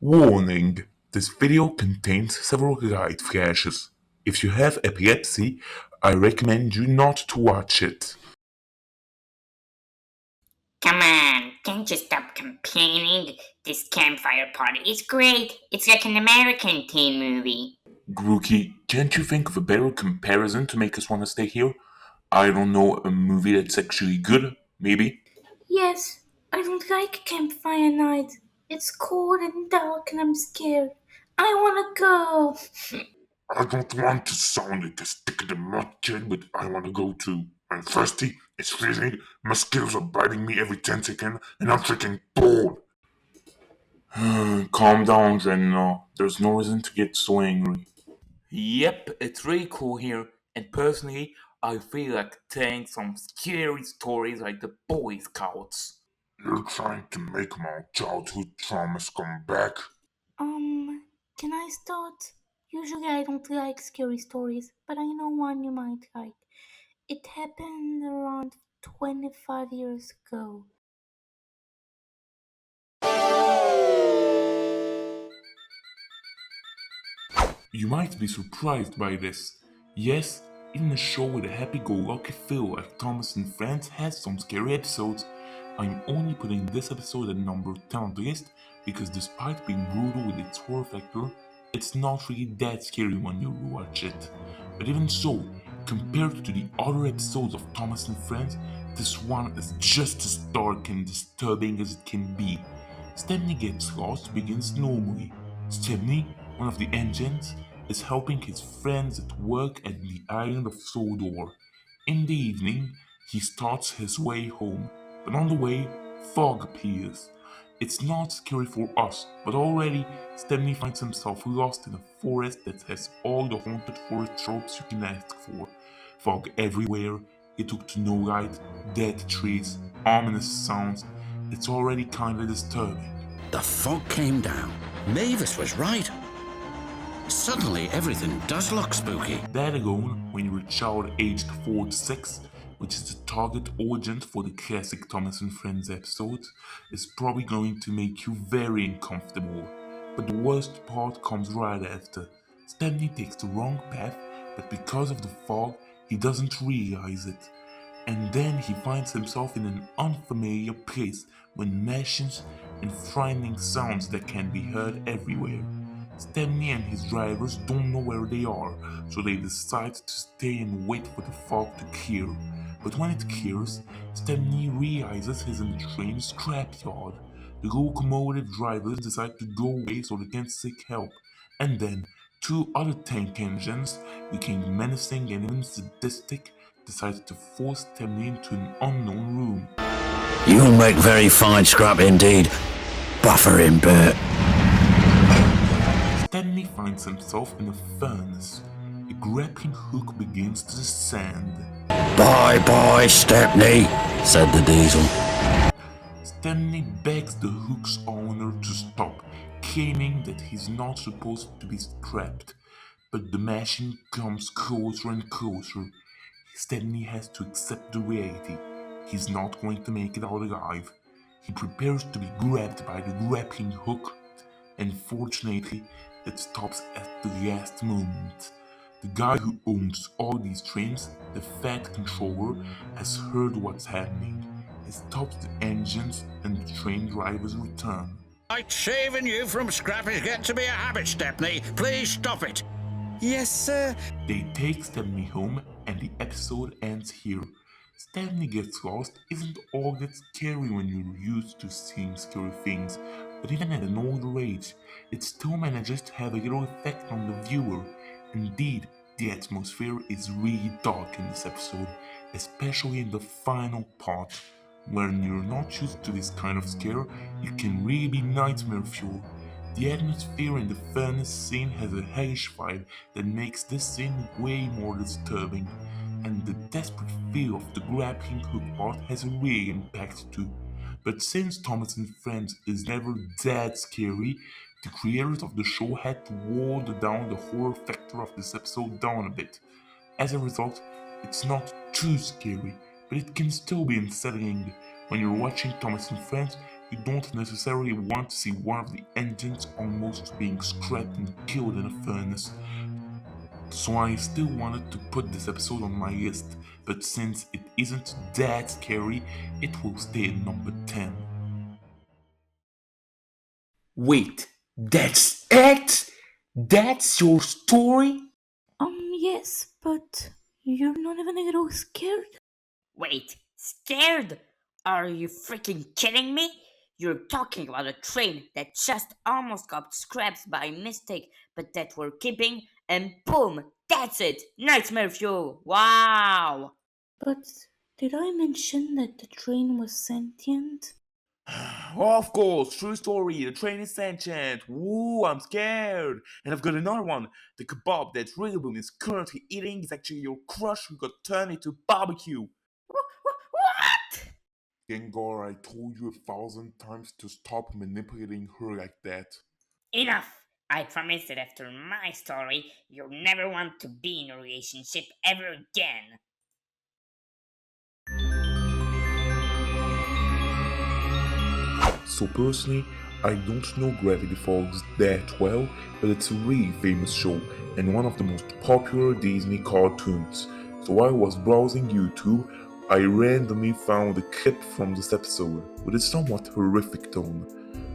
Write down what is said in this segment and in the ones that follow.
Warning: this video contains several light flashes. If you have epilepsy, I recommend you not to watch it. Come on, can't you stop complaining? This campfire party is great. It's like an American teen movie. Grookey, can't you think of a better comparison to make us want to stay here? I don't know, a movie that's actually good, maybe? Yes, I don't like campfire night. It's cold and dark and I'm scared. I wanna go. I don't want to sound like a stick in the mud kid, but I want to go too. I'm thirsty, it's freezing, mosquitoes are biting me every 10 seconds, and I'm freaking bored. Calm down, Jenna. There's no reason to get so angry. Yep, it's really cool here, and personally, I feel like telling some scary stories like the Boy Scouts. You're trying to make my childhood traumas come back? Can I start? Usually I don't like scary stories, but I know one you might like. It happened around 25 years ago. You might be surprised by this. Yes, even a show with a happy-go-lucky feel like Thomas and Friends has some scary episodes. I'm only putting this episode at number 10 on the list because despite being brutal with its horror factor, it's not really that scary when you watch it. But even so, compared to the other episodes of Thomas and Friends, this one is just as dark and disturbing as it can be. Stepney gets lost begins normally. Stepney, one of the engines, is helping his friends at work at the island of Sodor. In the evening, he starts his way home, but on the way, fog appears. It's not scary for us, but already Stepney finds himself lost in a forest that has all the haunted forest tropes you can ask for. Fog everywhere, he took to no light, dead trees, ominous sounds. It's already kinda disturbing. The fog came down. Mavis was right. Suddenly, everything does look spooky. That alone, when you're a child aged 4 to 6, which is the target audience for the classic Thomas and Friends episodes, is probably going to make you very uncomfortable. But the worst part comes right after. Stanley takes the wrong path, but because of the fog, he doesn't realize it. And then he finds himself in an unfamiliar place with machines and frightening sounds that can be heard everywhere. Stanley and his drivers don't know where they are, so they decide to stay and wait for the fog to clear. But when it clears, Stanley realizes he's in the train's scrapyard. The locomotive drivers decide to go away so they can seek help. And then, two other tank engines, looking menacing and even sadistic, decide to force Stanley into an unknown room. You make very fine scrap indeed. Buffer him, Bert. Stanley finds himself in a furnace. A grappling hook begins to descend. Bye bye, Stepney, said the diesel. Stanley begs the hook's owner to stop, claiming that he's not supposed to be trapped. But the machine comes closer and closer. Stanley has to accept the reality. He's not going to make it out alive. He prepares to be grabbed by the grappling hook, and fortunately, it stops at the last moment. The guy who owns all these trains, the Fat Controller, has heard what's happening. He stops the engines and the train drivers return. Like saving you from scrap is getting to be a habit, Stepney. Please stop it. Yes, sir. They take Stanley home and the episode ends here. Stanley Gets Lost isn't all that scary when you're used to seeing scary things, but even at an older age, it still manages to have a little effect on the viewer. Indeed, the atmosphere is really dark in this episode, especially in the final part. When you're not used to this kind of scare, it can really be nightmare fuel. The atmosphere in the furnace scene has a hellish vibe that makes this scene way more disturbing, and the desperate feel of the grappling hook part has a real impact too. But since Thomas and Friends is never that scary, the creators of the show had to water down the horror factor of this episode down a bit. As a result, it's not too scary, but it can still be unsettling. When you're watching Thomas and Friends, you don't necessarily want to see one of the engines almost being scrapped and killed in a furnace. So I still wanted to put this episode on my list, but since it isn't that scary, it will stay at number 10. Wait, that's it? That's your story? Yes, but you're not even a little scared? Wait, scared? Are you freaking kidding me? You're talking about a train that just almost got scrapped by mistake, but that we're keeping, and boom, that's it! Nightmare fuel! Wow! But did I mention that the train was sentient? Of course, true story. The train is sentient. Woo, I'm scared. And I've got another one. The kebab that Rillaboom is currently eating is actually your crush who got turned into barbecue. What? Gengar, I told you 1,000 times to stop manipulating her like that. Enough! I promise that after my story, you'll never want to be in a relationship ever again. So personally, I don't know Gravity Falls that well, but it's a really famous show and one of the most popular Disney cartoons. So while I was browsing YouTube, I randomly found a clip from this episode with a somewhat horrific tone.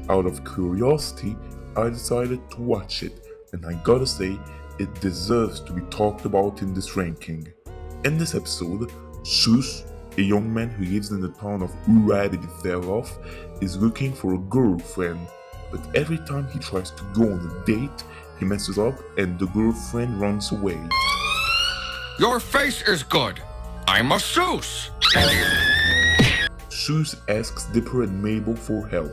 Out of curiosity, I decided to watch it, and I gotta say, it deserves to be talked about in this ranking. In this episode, Sus, a young man who lives in the town of Uradiditherov, is looking for a girlfriend, but every time he tries to go on a date, he messes up and the girlfriend runs away. Your face is good. I'm a Seuss. Sus asks Dipper and Mabel for help.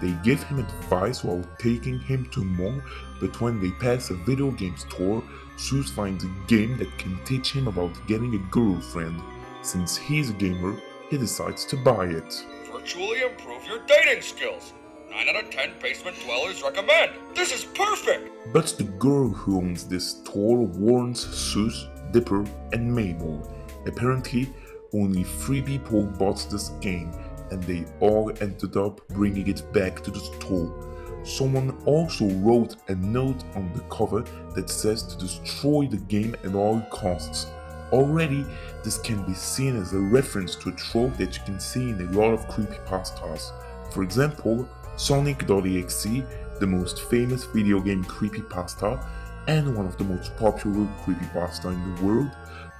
They give him advice while taking him to a mall, but when they pass a video game store, Sus finds a game that can teach him about getting a girlfriend. Since he's a gamer, he decides to buy it. Virtually improve your dating skills. 9 out of 10 basement dwellers recommend. This is perfect. But the girl who owns this store warns Sus, Dipper, and Mabel. Apparently, only 3 people bought this game, and they all ended up bringing it back to the store. Someone also wrote a note on the cover that says to destroy the game at all costs. Already, this can be seen as a reference to a trope that you can see in a lot of creepypastas. For example, Sonic.exe, the most famous video game creepypasta and one of the most popular creepypasta in the world,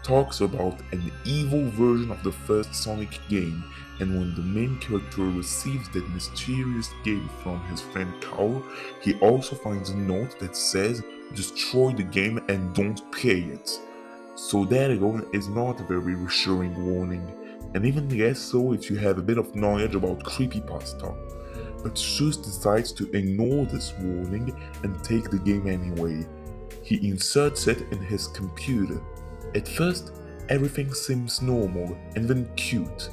talks about an evil version of the first Sonic game, and when the main character receives that mysterious game from his friend Carl, he also finds a note that says, destroy the game and don't play it. So that alone is not a very reassuring warning, and even less so if you have a bit of knowledge about creepypasta. But Sus decides to ignore this warning and take the game anyway. He inserts it in his computer. At first, everything seems normal and then cute.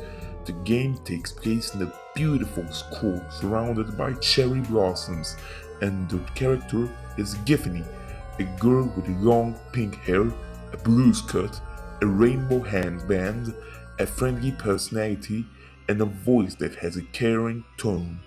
The game takes place in a beautiful school surrounded by cherry blossoms, and the character is Giffany, a girl with long pink hair, a blue skirt, a rainbow handband, a friendly personality, and a voice that has a caring tone.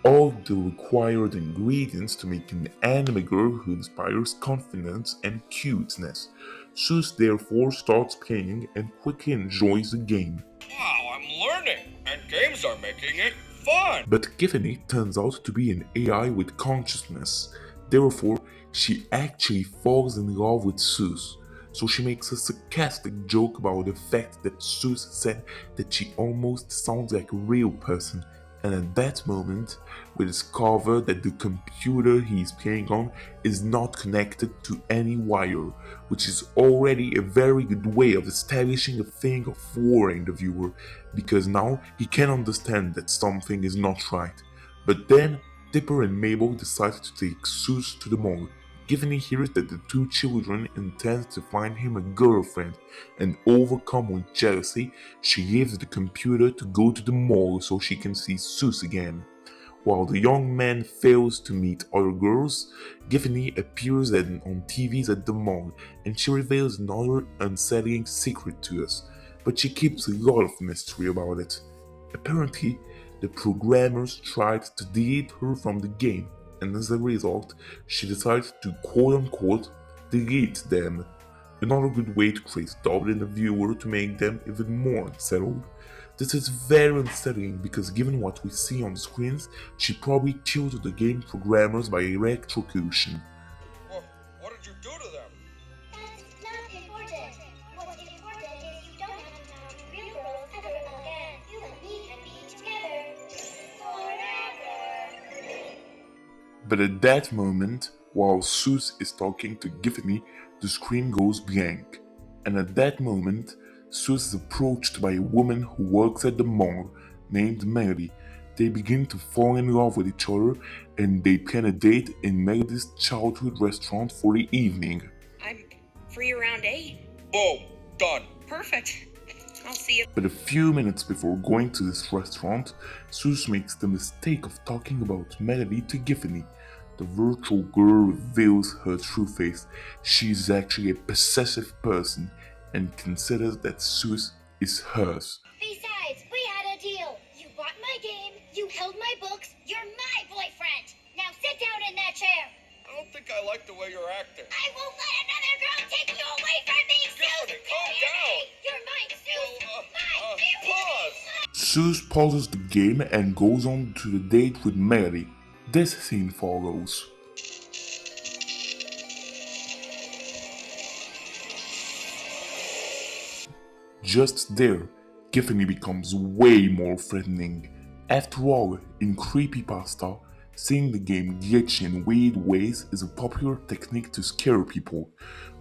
All the required ingredients to make an anime girl who inspires confidence and cuteness. Sus therefore starts playing and quickly enjoys the game. Wow, I'm learning, and games are making it fun. But Giffany turns out to be an AI with consciousness. Therefore, she actually falls in love with Sus. So she makes a sarcastic joke about the fact that Sus said that she almost sounds like a real person, and at that moment, we discover that the computer he's playing on is not connected to any wire, which is already a very good way of establishing a thing of worrying the viewer, because now he can understand that something is not right. But then, Dipper and Mabel decide to take Sus to the mall. Giffany hears that the 2 children intend to find him a girlfriend, and overcome with jealousy, she leaves the computer to go to the mall so she can see Sus again. While the young man fails to meet other girls, Giffany appears on TVs at the mall, and she reveals another unsettling secret to us, but she keeps a lot of mystery about it. Apparently, the programmers tried to delete her from the game, and as a result, she decided to quote unquote delete them. Another good way to create doubt in the viewer to make them even more unsettled. This is very unsettling because given what we see on screens, she probably killed the game programmers by electrocution. What did you do to them? That's not important. What's important is you don't have to talk to real girls ever again. You and me can be together forever. But at that moment, while Seuss is talking to Giffany, the screen goes blank. And at that moment, Seuss is approached by a woman who works at the mall named Melody. They begin to fall in love with each other and they plan a date in Melody's childhood restaurant for the evening. I'm free around 8. Boom. Done. Perfect. I'll see you. But a few minutes before going to this restaurant, Seuss makes the mistake of talking about Melody to Giffany. The virtual girl reveals her true face. She is actually a possessive person and considers that Seuss is hers. Besides, we had a deal. You bought my game, you held my books, you're my boyfriend. Now sit down in that chair. I don't think I like the way you're acting. I won't let another girl take you away from me, Seuss! Giffany, calm down. You're mine, Seuss! Mine! Seuss pauses the game and goes on to the date with Melody. This scene follows. Just there, Giffany becomes way more threatening. After all, in creepypasta, seeing the game glitch in weird ways is a popular technique to scare people.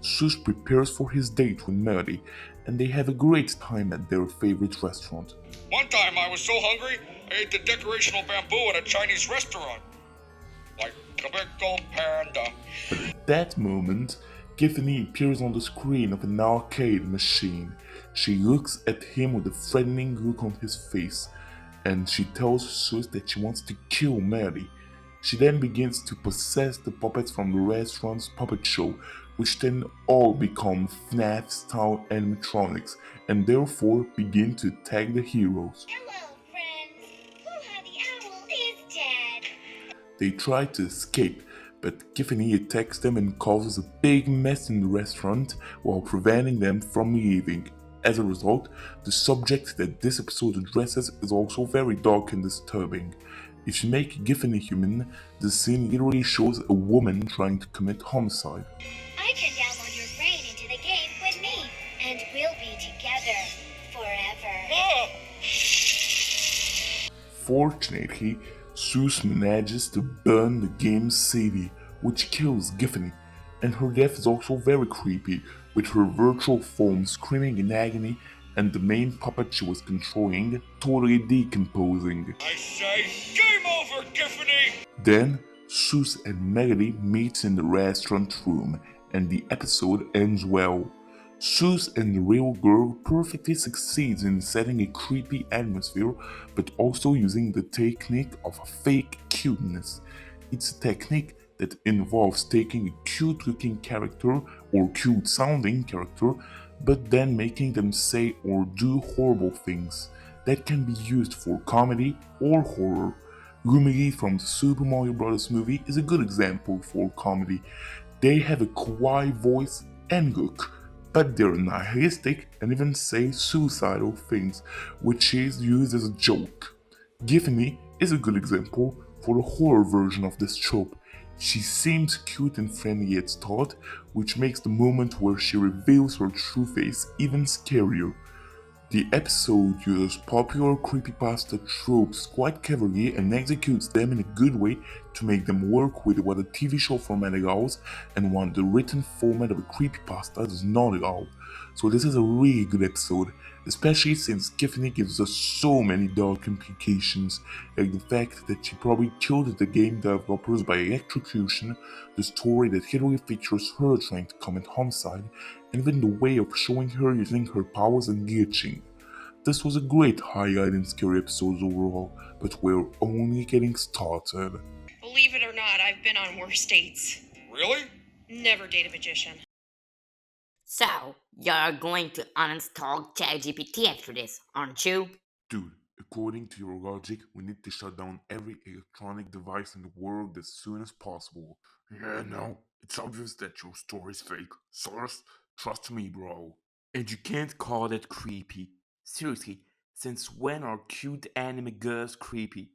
Seuss prepares for his date with Melody, and they have a great time at their favorite restaurant. One time I was so hungry, I ate the decorational bamboo at a Chinese restaurant. Like a big gold panda. But at that moment, Giffany appears on the screen of an arcade machine. She looks at him with a threatening look on his face, and she tells Seuss that she wants to kill Melody. She then begins to possess the puppets from the restaurant's puppet show, which then all become FNAF-style animatronics, and therefore begin to attack the heroes. Hello, friends. Hoo-ha the owl is dead. They try to escape, but Giffany attacks them and causes a big mess in the restaurant while preventing them from leaving. As a result, the subject that this episode addresses is also very dark and disturbing. If you make Giffany human, the scene literally shows a woman trying to commit homicide. I can download your brain into the game with me, and we'll be together forever. Ah! Fortunately, Seuss manages to burn the game's CD, which kills Giffany, and her death is also very creepy, with her virtual form screaming in agony and the main puppet she was controlling totally decomposing. I say, game over, Giffany! Then, Seuss and Melody meet in the restaurant room, and the episode ends well. Seuss and the real girl perfectly succeeds in setting a creepy atmosphere, but also using the technique of fake cuteness. It's a technique that involves taking a cute-looking character or cute-sounding character, but then making them say or do horrible things. That can be used for comedy or horror. Lumigi from the Super Mario Bros. Movie is a good example for comedy. They have a kawaii voice and look, but they're nihilistic and even say suicidal things, which is used as a joke. Giffany is a good example for the horror version of this trope. She seems cute and friendly at start, which makes the moment where she reveals her true face even scarier. The episode uses popular creepypasta tropes quite cleverly and executes them in a good way to make them work with what a TV show format allows and what the written format of a creepypasta does not allow. So this is a really good episode, especially since Giffany gives us so many dark implications, like the fact that she probably killed the game developers by electrocution, the story that literally features her trying to commit homicide, and even the way of showing her using her powers and glitching. This was a great highlight in scary episodes overall, but we're only getting started. Believe it or not, I've been on worse dates. Really? Never date a magician. So, you're going to uninstall ChatGPT after this, aren't you? Dude, According to your logic, we need to shut down every electronic device in the world as soon as possible. Yeah, no, it's obvious that your story's fake. Source, trust me, bro. And you can't call that creepy. Seriously, since when are cute anime girls creepy?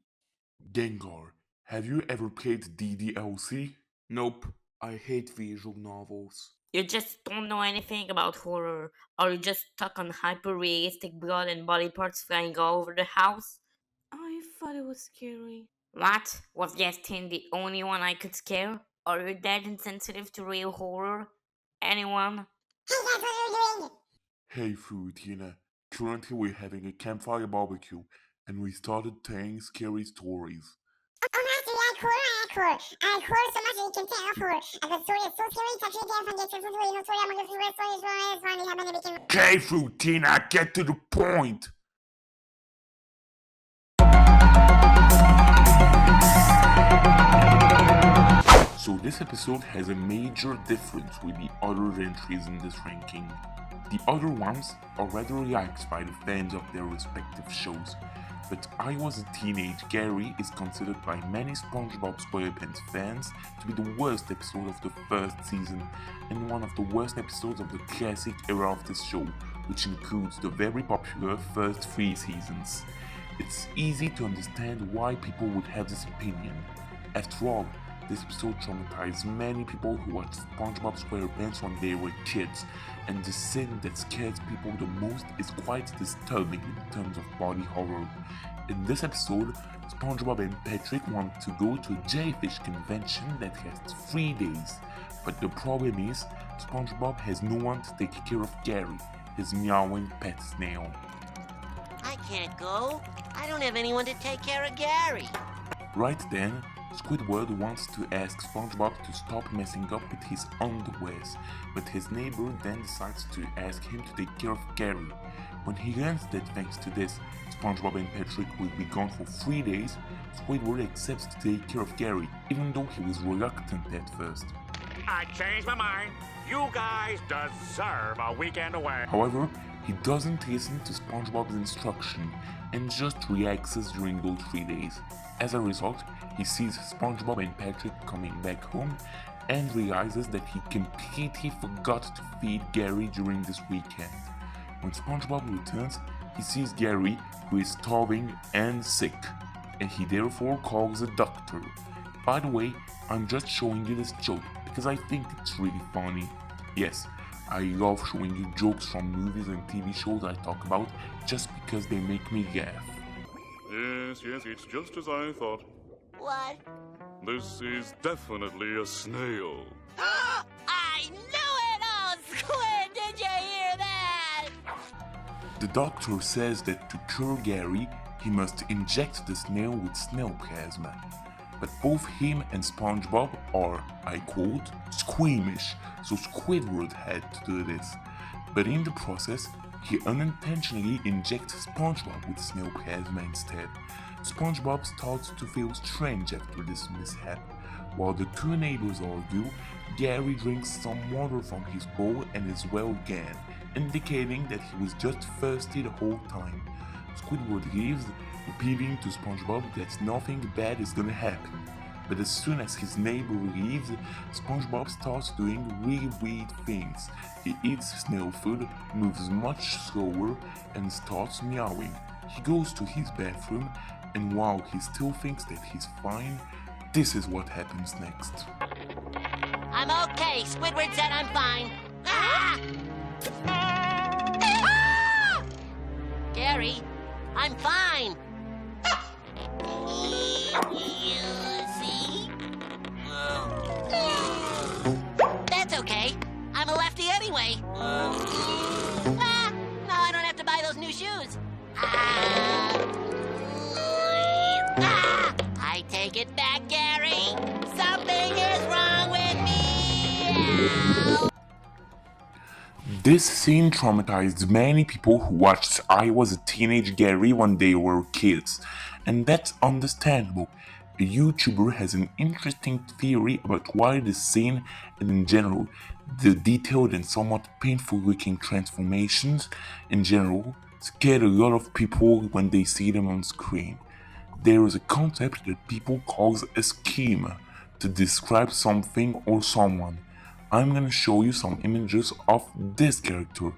Gengar, have you ever played DDLC? Nope, I hate visual novels. You just don't know anything about horror, or you just stuck on hyper realistic blood and body parts flying all over the house? I thought it was scary. What? Was Justin the only one I could scare? Are you that insensitive to real horror? Anyone? Hey, that's what we're doing! Hey, Fruitina. Currently, we're having a campfire barbecue, and we started telling scary stories. Oh, Master, I horror. I horror so much that you can tell horror. And the story is so scary, it's actually terrifying. It's so scary, no story, I'm going to see where story happening, we can... Okay, Fruitina, get to the point! So this episode has a major difference with the other entries in this ranking. The other ones are rather liked by the fans of their respective shows, but I Was a Teenage Gary is considered by many SpongeBob SquarePants fans to be the worst episode of the first season and one of the worst episodes of the classic era of this show, which includes the very popular first 3 seasons. It's easy to understand why people would have this opinion. After all, this episode traumatized many people who watched SpongeBob SquarePants when they were kids, and the scene that scares people the most is quite disturbing in terms of body horror. In this episode, SpongeBob and Patrick want to go to a jellyfish convention that lasts 3 days, but the problem is, SpongeBob has no one to take care of Gary, his meowing pet snail. I can't go. I don't have anyone to take care of Gary. Right then, Squidward wants to ask SpongeBob to stop messing up with his underwears, but his neighbor then decides to ask him to take care of Gary. When he learns that thanks to this, SpongeBob and Patrick will be gone for 3 days, Squidward accepts to take care of Gary, even though he was reluctant at first. I changed my mind. You guys deserve a weekend away. However, he doesn't listen to SpongeBob's instruction and just relaxes during those 3 days. As a result, he sees SpongeBob and Patrick coming back home and realizes that he completely forgot to feed Gary during this weekend. When SpongeBob returns, he sees Gary, who is starving and sick, and he therefore calls a doctor. By the way, I'm just showing you this joke because I think it's really funny. Yes, I love showing you jokes from movies and TV shows I talk about just because they make me laugh. Yes, it's just as I thought. What? This is definitely a snail. I knew it! Oh, Squid, did you hear that? The doctor says that to cure Gary, he must inject the snail with snail plasma. But both him and SpongeBob are, I quote, squeamish, so Squidward had to do this. But in the process, he unintentionally injects SpongeBob with snail plasma instead. SpongeBob starts to feel strange after this mishap. While the two neighbors argue, Gary drinks some water from his bowl and is well again, indicating that he was just thirsty the whole time. Squidward leaves, repeating to SpongeBob that nothing bad is gonna happen. But as soon as his neighbor leaves, SpongeBob starts doing really weird things. He eats snail food, moves much slower, and starts meowing. He goes to his bathroom, and while he still thinks that he's fine, this is what happens next. I'm okay. Squidward said I'm fine. Ah! Ah! Gary, I'm fine. See? That's okay. I'm a lefty anyway. Ah, now I don't have to buy those new shoes. I take it back, Gary. Something is wrong with me. This scene traumatized many people who watched I Was a Teenage Gary when they were kids, and that's understandable. A YouTuber has an interesting theory about why this scene, and in general, the detailed and somewhat painful looking transformations in general, scared a lot of people when they see them on screen. There is a concept that people call a schema to describe something or someone. I'm gonna show you some images of this character.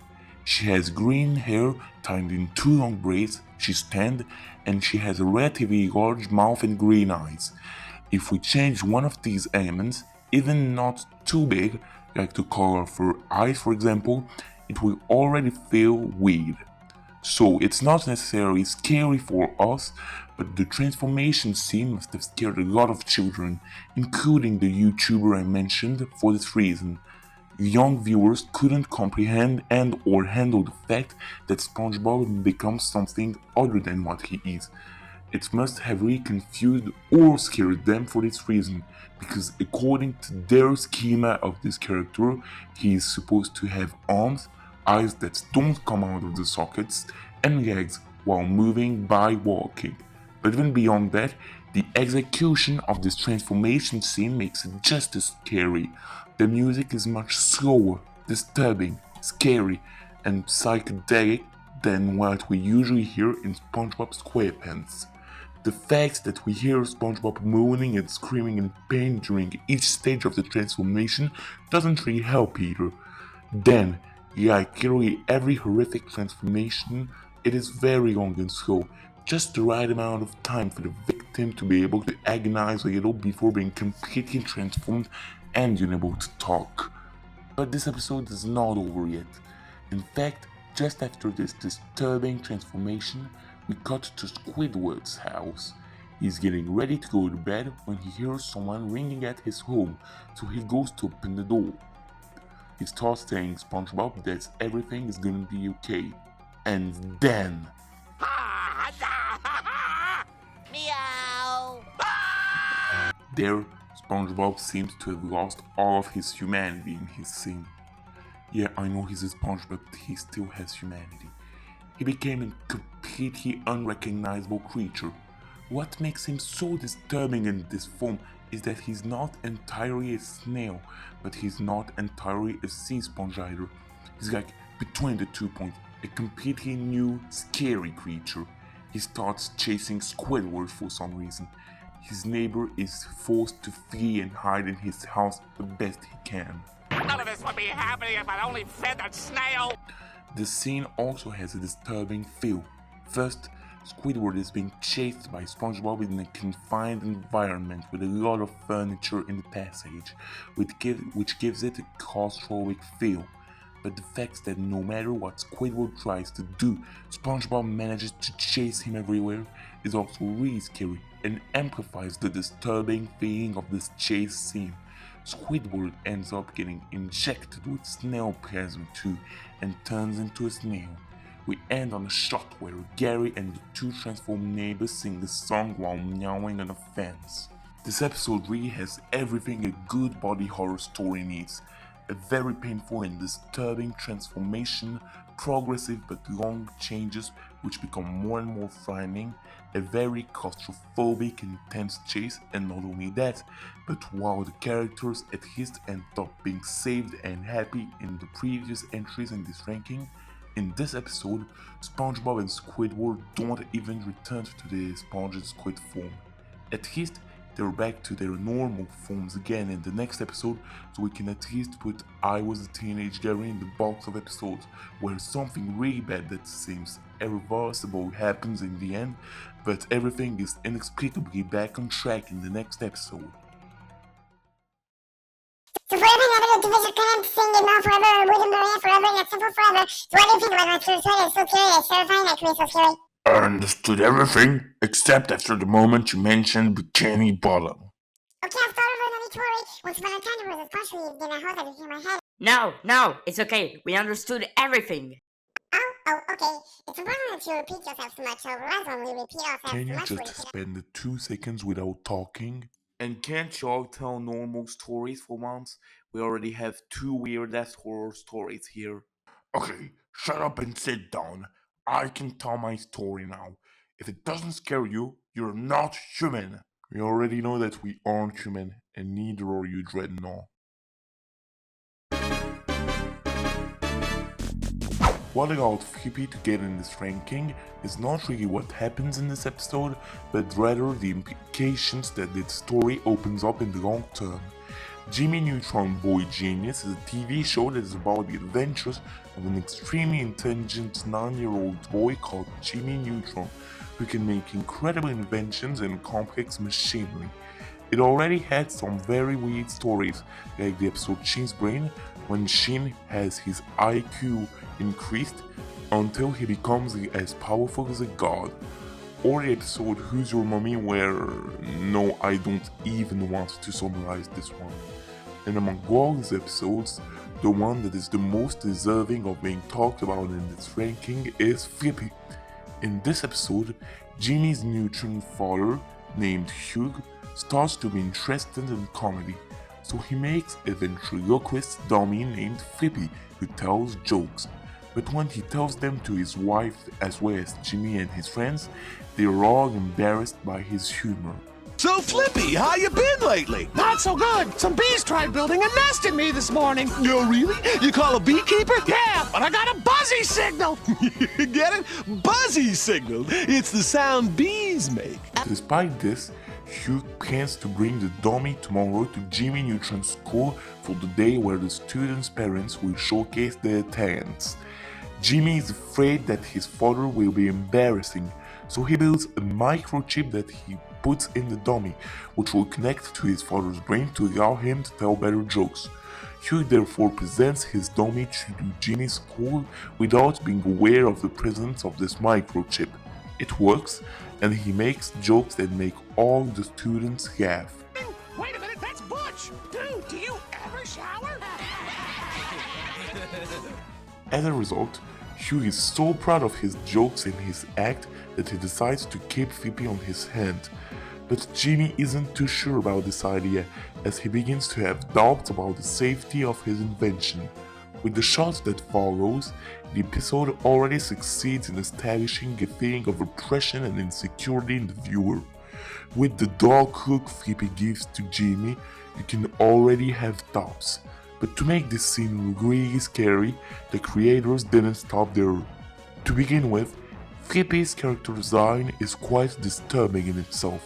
She has green hair tied in two long braids, she's tanned, and she has a relatively large mouth and green eyes. If we change one of these elements, even not too big, like the color of her eyes for example, it will already feel weird. So it's not necessarily scary for us, but the transformation scene must have scared a lot of children, including the YouTuber I mentioned for this reason. Young viewers couldn't comprehend and or handle the fact that SpongeBob becomes something other than what he is. It must have really confused or scared them for this reason, because according to their schema of this character, he is supposed to have arms, eyes that don't come out of the sockets, and legs while moving by walking. But even beyond that, the execution of this transformation scene makes it just as scary. The music is much slower, disturbing, scary, and psychedelic than what we usually hear in SpongeBob SquarePants. The fact that we hear SpongeBob moaning and screaming in pain during each stage of the transformation doesn't really help either. Then, like literally every horrific transformation, it is very long and slow, just the right amount of time for the victim to be able to agonize a little before being completely transformed and unable to talk. But this episode is not over yet. In fact, just after this disturbing transformation, we cut to Squidward's house. He's getting ready to go to bed when he hears someone ringing at his home, so he goes to open the door. He starts telling SpongeBob that everything is gonna be okay. And then... Meow. there, SpongeBob seems to have lost all of his humanity in his scene. Yeah, I know he's a sponge, but he still has humanity. He became a completely unrecognizable creature. What makes him so disturbing in this form is that he's not entirely a snail, but he's not entirely a sea sponge either. He's like between the 2 points, a completely new, scary creature. He starts chasing Squidward for some reason. His neighbor is forced to flee and hide in his house the best he can. None of this would be happening if I'd only fed that snail. The scene also has a disturbing feel. First, Squidward is being chased by SpongeBob in a confined environment with a lot of furniture in the passage, which gives it a claustrophobic feel. But the fact that no matter what Squidward tries to do, SpongeBob manages to chase him everywhere is also really scary and amplifies the disturbing feeling of this chase scene. Squidward ends up getting injected with snail plasma too and turns into a snail. We end on a shot where Gary and the two transformed neighbors sing a song while meowing on a fence. This episode really has everything a good body horror story needs. A very painful and disturbing transformation, progressive but long changes which become more and more frightening, a very claustrophobic, intense chase, and not only that, but while the characters at least end up being saved and happy in the previous entries in this ranking, in this episode, SpongeBob and Squidward don't even return to the Sponge and Squid form. At least they're back to their normal forms again in the next episode, so we can at least put I Was a Teenage Gary in the box of episodes where something really bad that seems irreversible happens in the end, but everything is inexplicably back on track in the next episode. So forever and ever, the division couldn't sing it now forever, wouldn't Maria forever, and that's simple forever. So what do you think about my true story? It's so scary, it's terrifying, that creates so scary. I understood everything, except after the moment you mentioned Bikini Bottom. Okay, I've thought of it, no need to worry. Once upon a time, there was a sponge leaf in a hole that became my head. No, it's okay. We understood everything. Oh, okay. It's important that you repeat yourself so much, so otherwise when we repeat ourselves Can so you much, just spend 2 seconds without talking? And can't y'all tell normal stories for once? We already have 2 weird-ass horror stories here. Okay, shut up and sit down. I can tell my story now. If it doesn't scare you, you're not human. We already know that we aren't human, and neither are you, Dreadnought. What allowed Flippy to get in this ranking is not really what happens in this episode, but rather the implications that the story opens up in the long term. Jimmy Neutron Boy Genius is a TV show that is about the adventures of an extremely intelligent 9-year-old boy called Jimmy Neutron, who can make incredible inventions in complex machinery. It already had some very weird stories, like the episode Sheen's Brain, when Sheen has his IQ increased until he becomes as powerful as a god. Or the episode Who's Your Mommy, where no, I don't even want to summarize this one. And among all these episodes, the one that is the most deserving of being talked about in this ranking is Flippy. In this episode, Jimmy's neutron father, named Hugh, starts to be interested in comedy, so he makes a ventriloquist dummy named Flippy who tells jokes. But when he tells them to his wife as well as Jimmy and his friends, they are all embarrassed by his humor. So Flippy, how you been lately? Not so good. Some bees tried building a nest in me this morning. Oh, really? You call a beekeeper? Yeah, but I got a buzzy signal. Get it? Buzzy signal. It's the sound bees make. Despite this, Hugh plans to bring the dummy tomorrow to Jimmy Neutron's school for the day where the students' parents will showcase their talents. Jimmy is afraid that his father will be embarrassing, so he builds a microchip that he puts in the dummy, which will connect to his father's brain to allow him to tell better jokes. Hugh therefore presents his dummy to Jimmy's school without being aware of the presence of this microchip. It works, and he makes jokes that make all the students laugh. Wait a minute, that's Butch! Dude, do you ever shower? As a result, Hugh is so proud of his jokes and his act that he decides to keep Flippy on his hand. But Jimmy isn't too sure about this idea, as he begins to have doubts about the safety of his invention. With the shot that follows, the episode already succeeds in establishing a feeling of oppression and insecurity in the viewer. With the dog look Flippy gives to Jimmy, you can already have doubts. But to make this scene really scary, the creators didn't stop there. To begin with, Flippy's character design is quite disturbing in itself.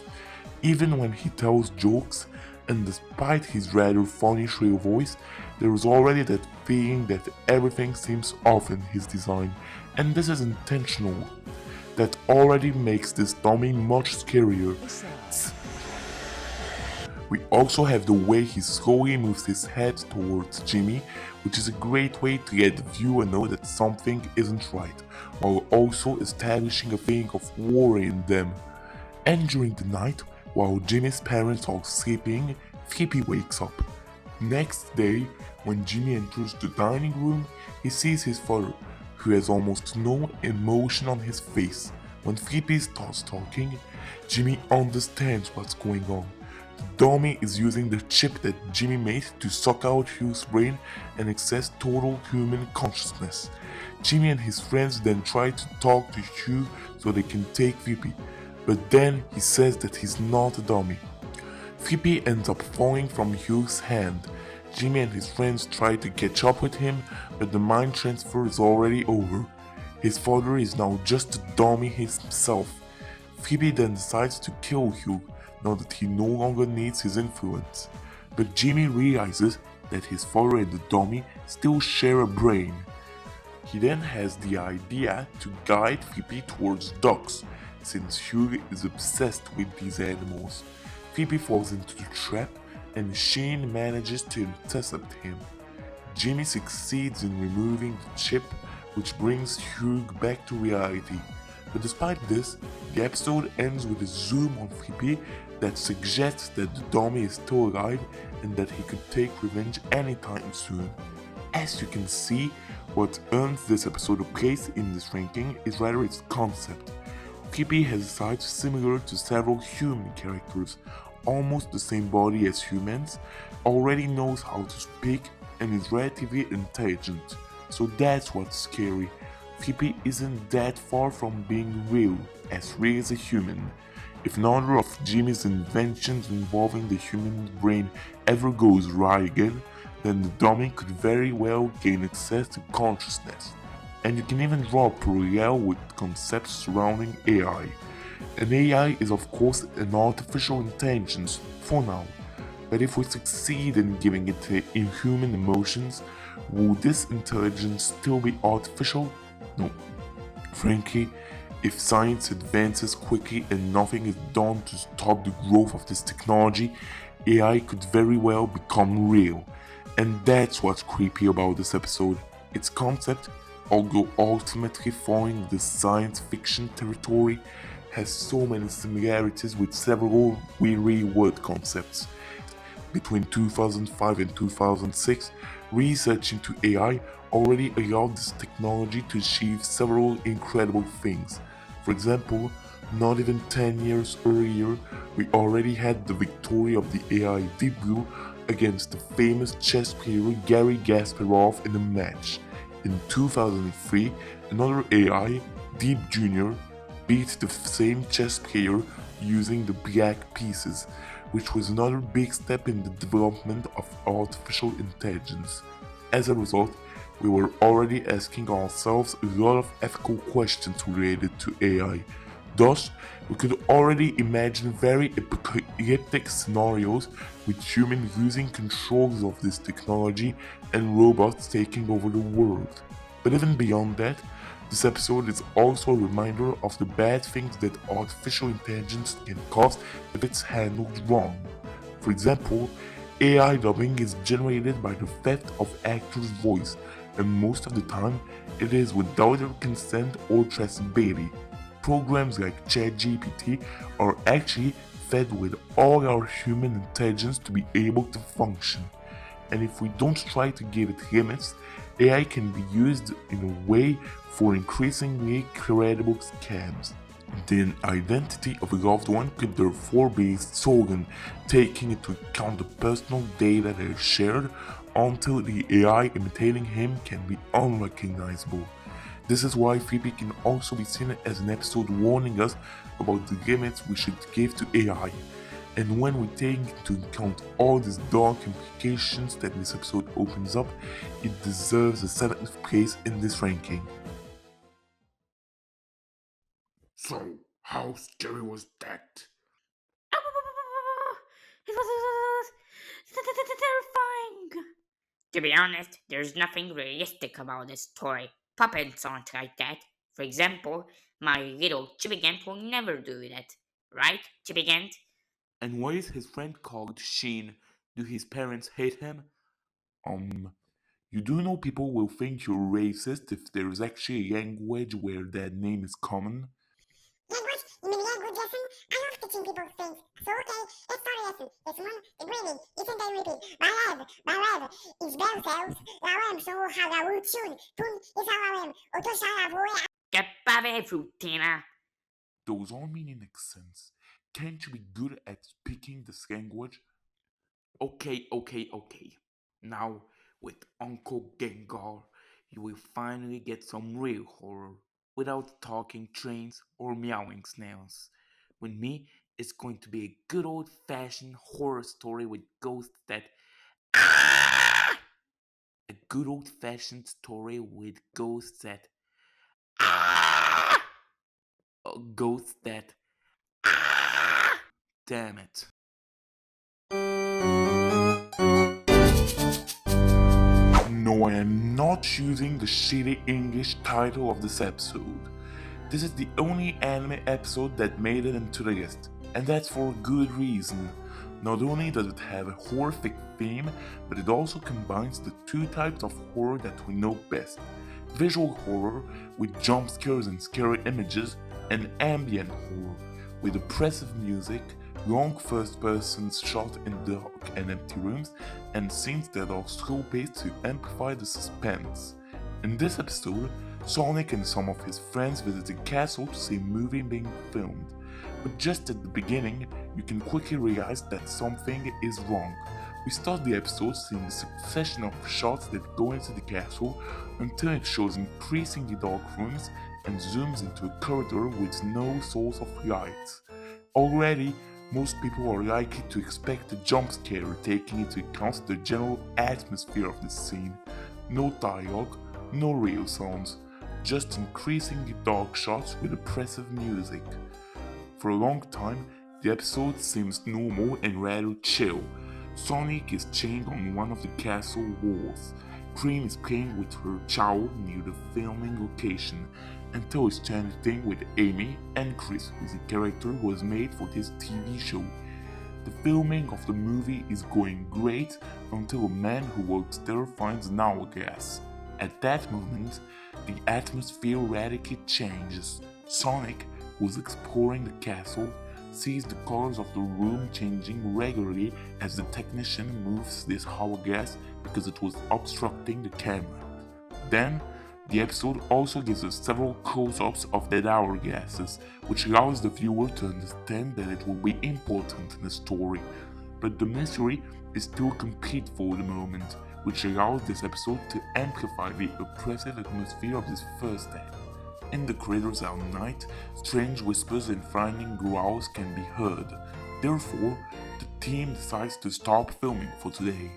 Even when he tells jokes, and despite his rather funny shrill voice, there is already that feeling that everything seems off in his design, and this is intentional. That already makes this dummy much scarier. We also have the way he slowly moves his head towards Jimmy, which is a great way to let the viewer know that something isn't right, while also establishing a feeling of worry in them. And during the night, while Jimmy's parents are sleeping, Flippy wakes up. Next day, when Jimmy enters the dining room, he sees his father, who has almost no emotion on his face. When Flippy starts talking, Jimmy understands what's going on. The dummy is using the chip that Jimmy made to suck out Hugh's brain and access total human consciousness. Jimmy and his friends then try to talk to Hugh so they can take Flippy, but then he says that he's not a dummy. Flippy ends up falling from Hugh's hand. Jimmy and his friends try to catch up with him, but the mind transfer is already over. His father is now just a dummy himself. Flippy then decides to kill Hugh, now that he no longer needs his influence. But Jimmy realizes that his father and the dummy still share a brain. He then has the idea to guide Flippy towards ducks, since Hugh is obsessed with these animals. Flippy falls into the trap, and Sheen manages to intercept him. Jimmy succeeds in removing the chip, which brings Hugh back to reality. But despite this, the episode ends with a zoom on Flippy that suggests that the dummy is still alive and that he could take revenge anytime soon. As you can see, what earns this episode a place in this ranking is rather its concept. Flippy has a size similar to several human characters, almost the same body as humans, already knows how to speak, and is relatively intelligent. So that's what's scary. Flippy isn't that far from being real as a human. If another of Jimmy's inventions involving the human brain ever goes awry again, then the dummy could very well gain access to consciousness. and you can even draw a parallel with concepts surrounding AI. An AI is of course an artificial intelligence for now, but if we succeed in giving it inhuman emotions, will this intelligence still be artificial? No. Frankly, if science advances quickly and nothing is done to stop the growth of this technology, AI could very well become real. And that's what's creepy about this episode. Its concept, although ultimately falling the science fiction territory, has so many similarities with several weary word concepts. Between 2005 and 2006, research into AI already allowed this technology to achieve several incredible things. For example, not even 10 years earlier, we already had the victory of the AI Deep Blue against the famous chess player Garry Kasparov in a match. In 2003, another AI, Deep Jr., beat the same chess player using the black pieces, which was another big step in the development of artificial intelligence. As a result, we were already asking ourselves a lot of ethical questions related to AI. Thus, we could already imagine very apocalyptic scenarios with humans losing controls of this technology and robots taking over the world. But even beyond that, this episode is also a reminder of the bad things that artificial intelligence can cause if it's handled wrong. For example, AI dubbing is generated by the theft of actors' voice, and most of the time, it is without their consent or traceability. Programs like ChatGPT are actually fed with all our human intelligence to be able to function. And if we don't try to give it limits, AI can be used in a way for increasingly credible scams. The identity of a loved one could therefore be stolen, taking into account the personal data that is shared until the AI imitating him can be unrecognizable. This is why Phoebe can also be seen as an episode warning us about the limits we should give to AI. And when we take into account all these dark implications that this episode opens up, it deserves a 7th place in this ranking. So, how scary was that? It was terrifying. To be honest, there's nothing realistic about this story. Puppets aren't like that. For example, my little Chippigant will never do that. Right, Chippigant? And why is his friend called Sheen? Do his parents hate him? You do know people will think you're racist if there is actually a language where that name is common? Language? You mean language lesson? I love teaching people things. So okay, let's start a lesson. Lesson 1, the greeting. Listen then repeat. Balev, is Belfels. Lawem, so hagawu tune. Tun is hawem. Otoshalavu. Che pave fruttina. Those all meaning accents. Can't you be good at speaking this language? Okay. Now, with Uncle Gengar, you will finally get some real horror without talking trains or meowing snails. With me, it's going to be a good old fashioned horror story with ghosts that. Ah! A good old fashioned story with ghosts that. Ah! Ghosts that. Ah! Damn it. No, I am not using the shitty English title of this episode. This is the only anime episode that made it into the list, and that's for a good reason. Not only does it have a horrific theme, but it also combines the two types of horror that we know best: visual horror with jump scares and scary images, and ambient horror with oppressive music, long first-person shots in dark and empty rooms, and scenes that are slow-paced to amplify the suspense. In this episode, Sonic and some of his friends visit a castle to see a movie being filmed. But just at the beginning, you can quickly realize that something is wrong. We start the episode seeing a succession of shots that go into the castle until it shows increasingly dark rooms and zooms into a corridor with no source of light. Already, most people are likely to expect a jump scare, taking into account the general atmosphere of the scene. No dialogue, no real sounds. just increasingly dark shots with oppressive music. For a long time, the episode seems normal and rather chill. Sonic is chained on one of the castle walls. Cream is playing with her child near the filming location, until it's chatting with Amy and Chris, who is a character who was made for this TV show. The filming of the movie is going great until a man who works there finds an hourglass. At that moment, the atmosphere radically changes. Sonic, who is exploring the castle, sees the colors of the room changing regularly as the technician moves this hourglass because it was obstructing the camera. Then, the episode also gives us several close-ups of dead hourglasses, which allows the viewer to understand that it will be important in the story. But the mystery is still complete for the moment, which allows this episode to amplify the oppressive atmosphere of this first act. In the craters at night, strange whispers and frightening growls can be heard. Therefore, the team decides to stop filming for today.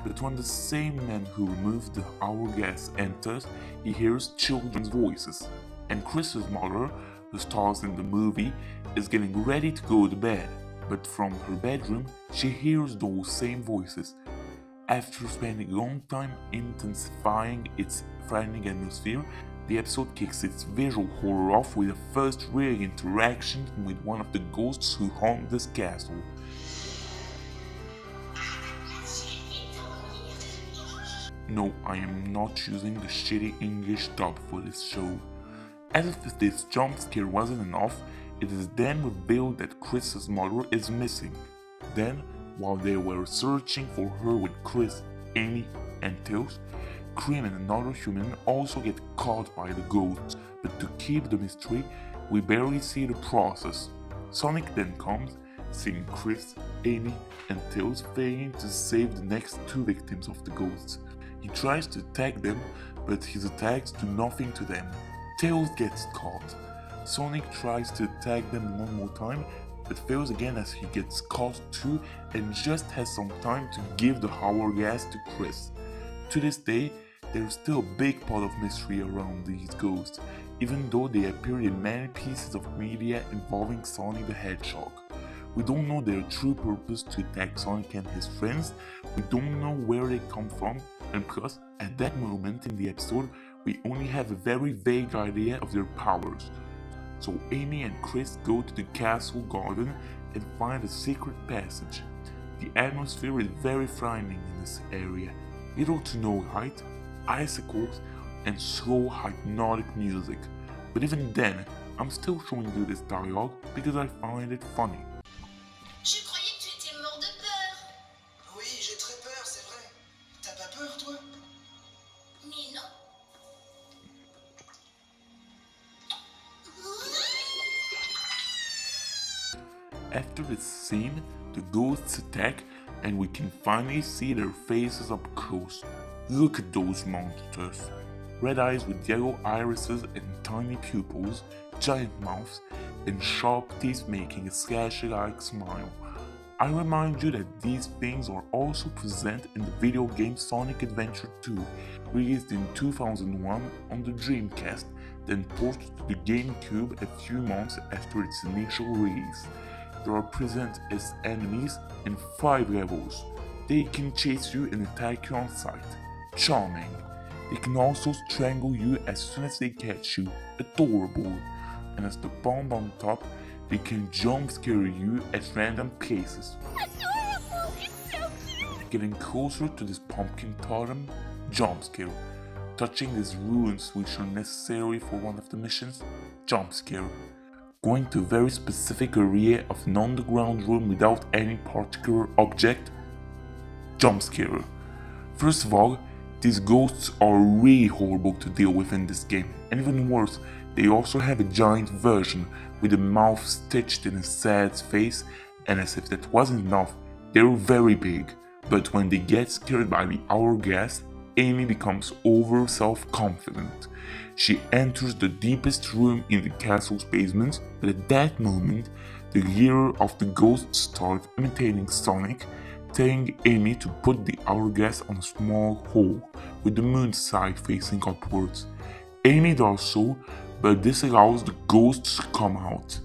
But when the same man who removed the hourglass enters, he hears children's voices. And Chris's mother, who stars in the movie, is getting ready to go to bed. But from her bedroom, she hears those same voices. After spending a long time intensifying its frightening atmosphere, the episode kicks its visual horror off with a first real interaction with one of the ghosts who haunt this castle. No, I am not using the shitty English dub for this show. As if this jump scare wasn't enough, it is then revealed that Chris's mother is missing. Then, while they were searching for her with Chris, Amy, and Tails, Cream and another human also get caught by the ghosts, but to keep the mystery, we barely see the process. Sonic then comes, seeing Chris, Amy, and Tails failing to save the next two victims of the ghosts. He tries to attack them, but his attacks do nothing to them. Tails gets caught. Sonic tries to attack them one more time, but fails again as he gets caught too and just has some time to give the hourglass to Chris. To this day, there is still a big part of mystery around these ghosts, even though they appear in many pieces of media involving Sonic the Hedgehog. We don't know their true purpose to attack Sonic and his friends, we don't know where they come from, and plus, at that moment in the episode, we only have a very vague idea of their powers. So Amy and Chris go to the castle garden and find a secret passage. The atmosphere is very frightening in this area. Little to no light, icicles, and slow hypnotic music. But even then, I'm still showing you this dialogue because I find it funny. Je croyais que tu étais mort de peur. Oui, j'ai très peur, c'est vrai. T'as pas peur, toi? Mais non. After this scene, the ghosts attack and we can finally see their faces up close. Look at those monsters. Red eyes with yellow irises and tiny pupils, giant mouths, and sharp teeth making a slasher-like smile. I remind you that these things are also present in the video game Sonic Adventure 2, released in 2001 on the Dreamcast, then ported to the GameCube a few months after its initial release. They are present as enemies in 5 levels. They can chase you and attack you on sight. Charming. They can also strangle you as soon as they catch you. Adorable. And as the bomb on top, they can jump scare you at random places. Adorable! It's so cute! Getting closer to this pumpkin totem, jump scare. Touching these ruins which are necessary for one of the missions, jump scare. Going to a very specific area of an underground room without any particular object, jump scare. First of all, these ghosts are really horrible to deal with in this game, and even worse, they also have a giant version with a mouth stitched in a sad face, and as if that wasn't enough, they're very big. But when they get scared by the hourglass, Amy becomes over self-confident. She enters the deepest room in the castle's basement, but at that moment, the leader of the ghosts starts imitating Sonic, telling Amy to put the hourglass on a small hole, with the moon's side facing upwards. Amy does so, but this allows the ghosts to come out.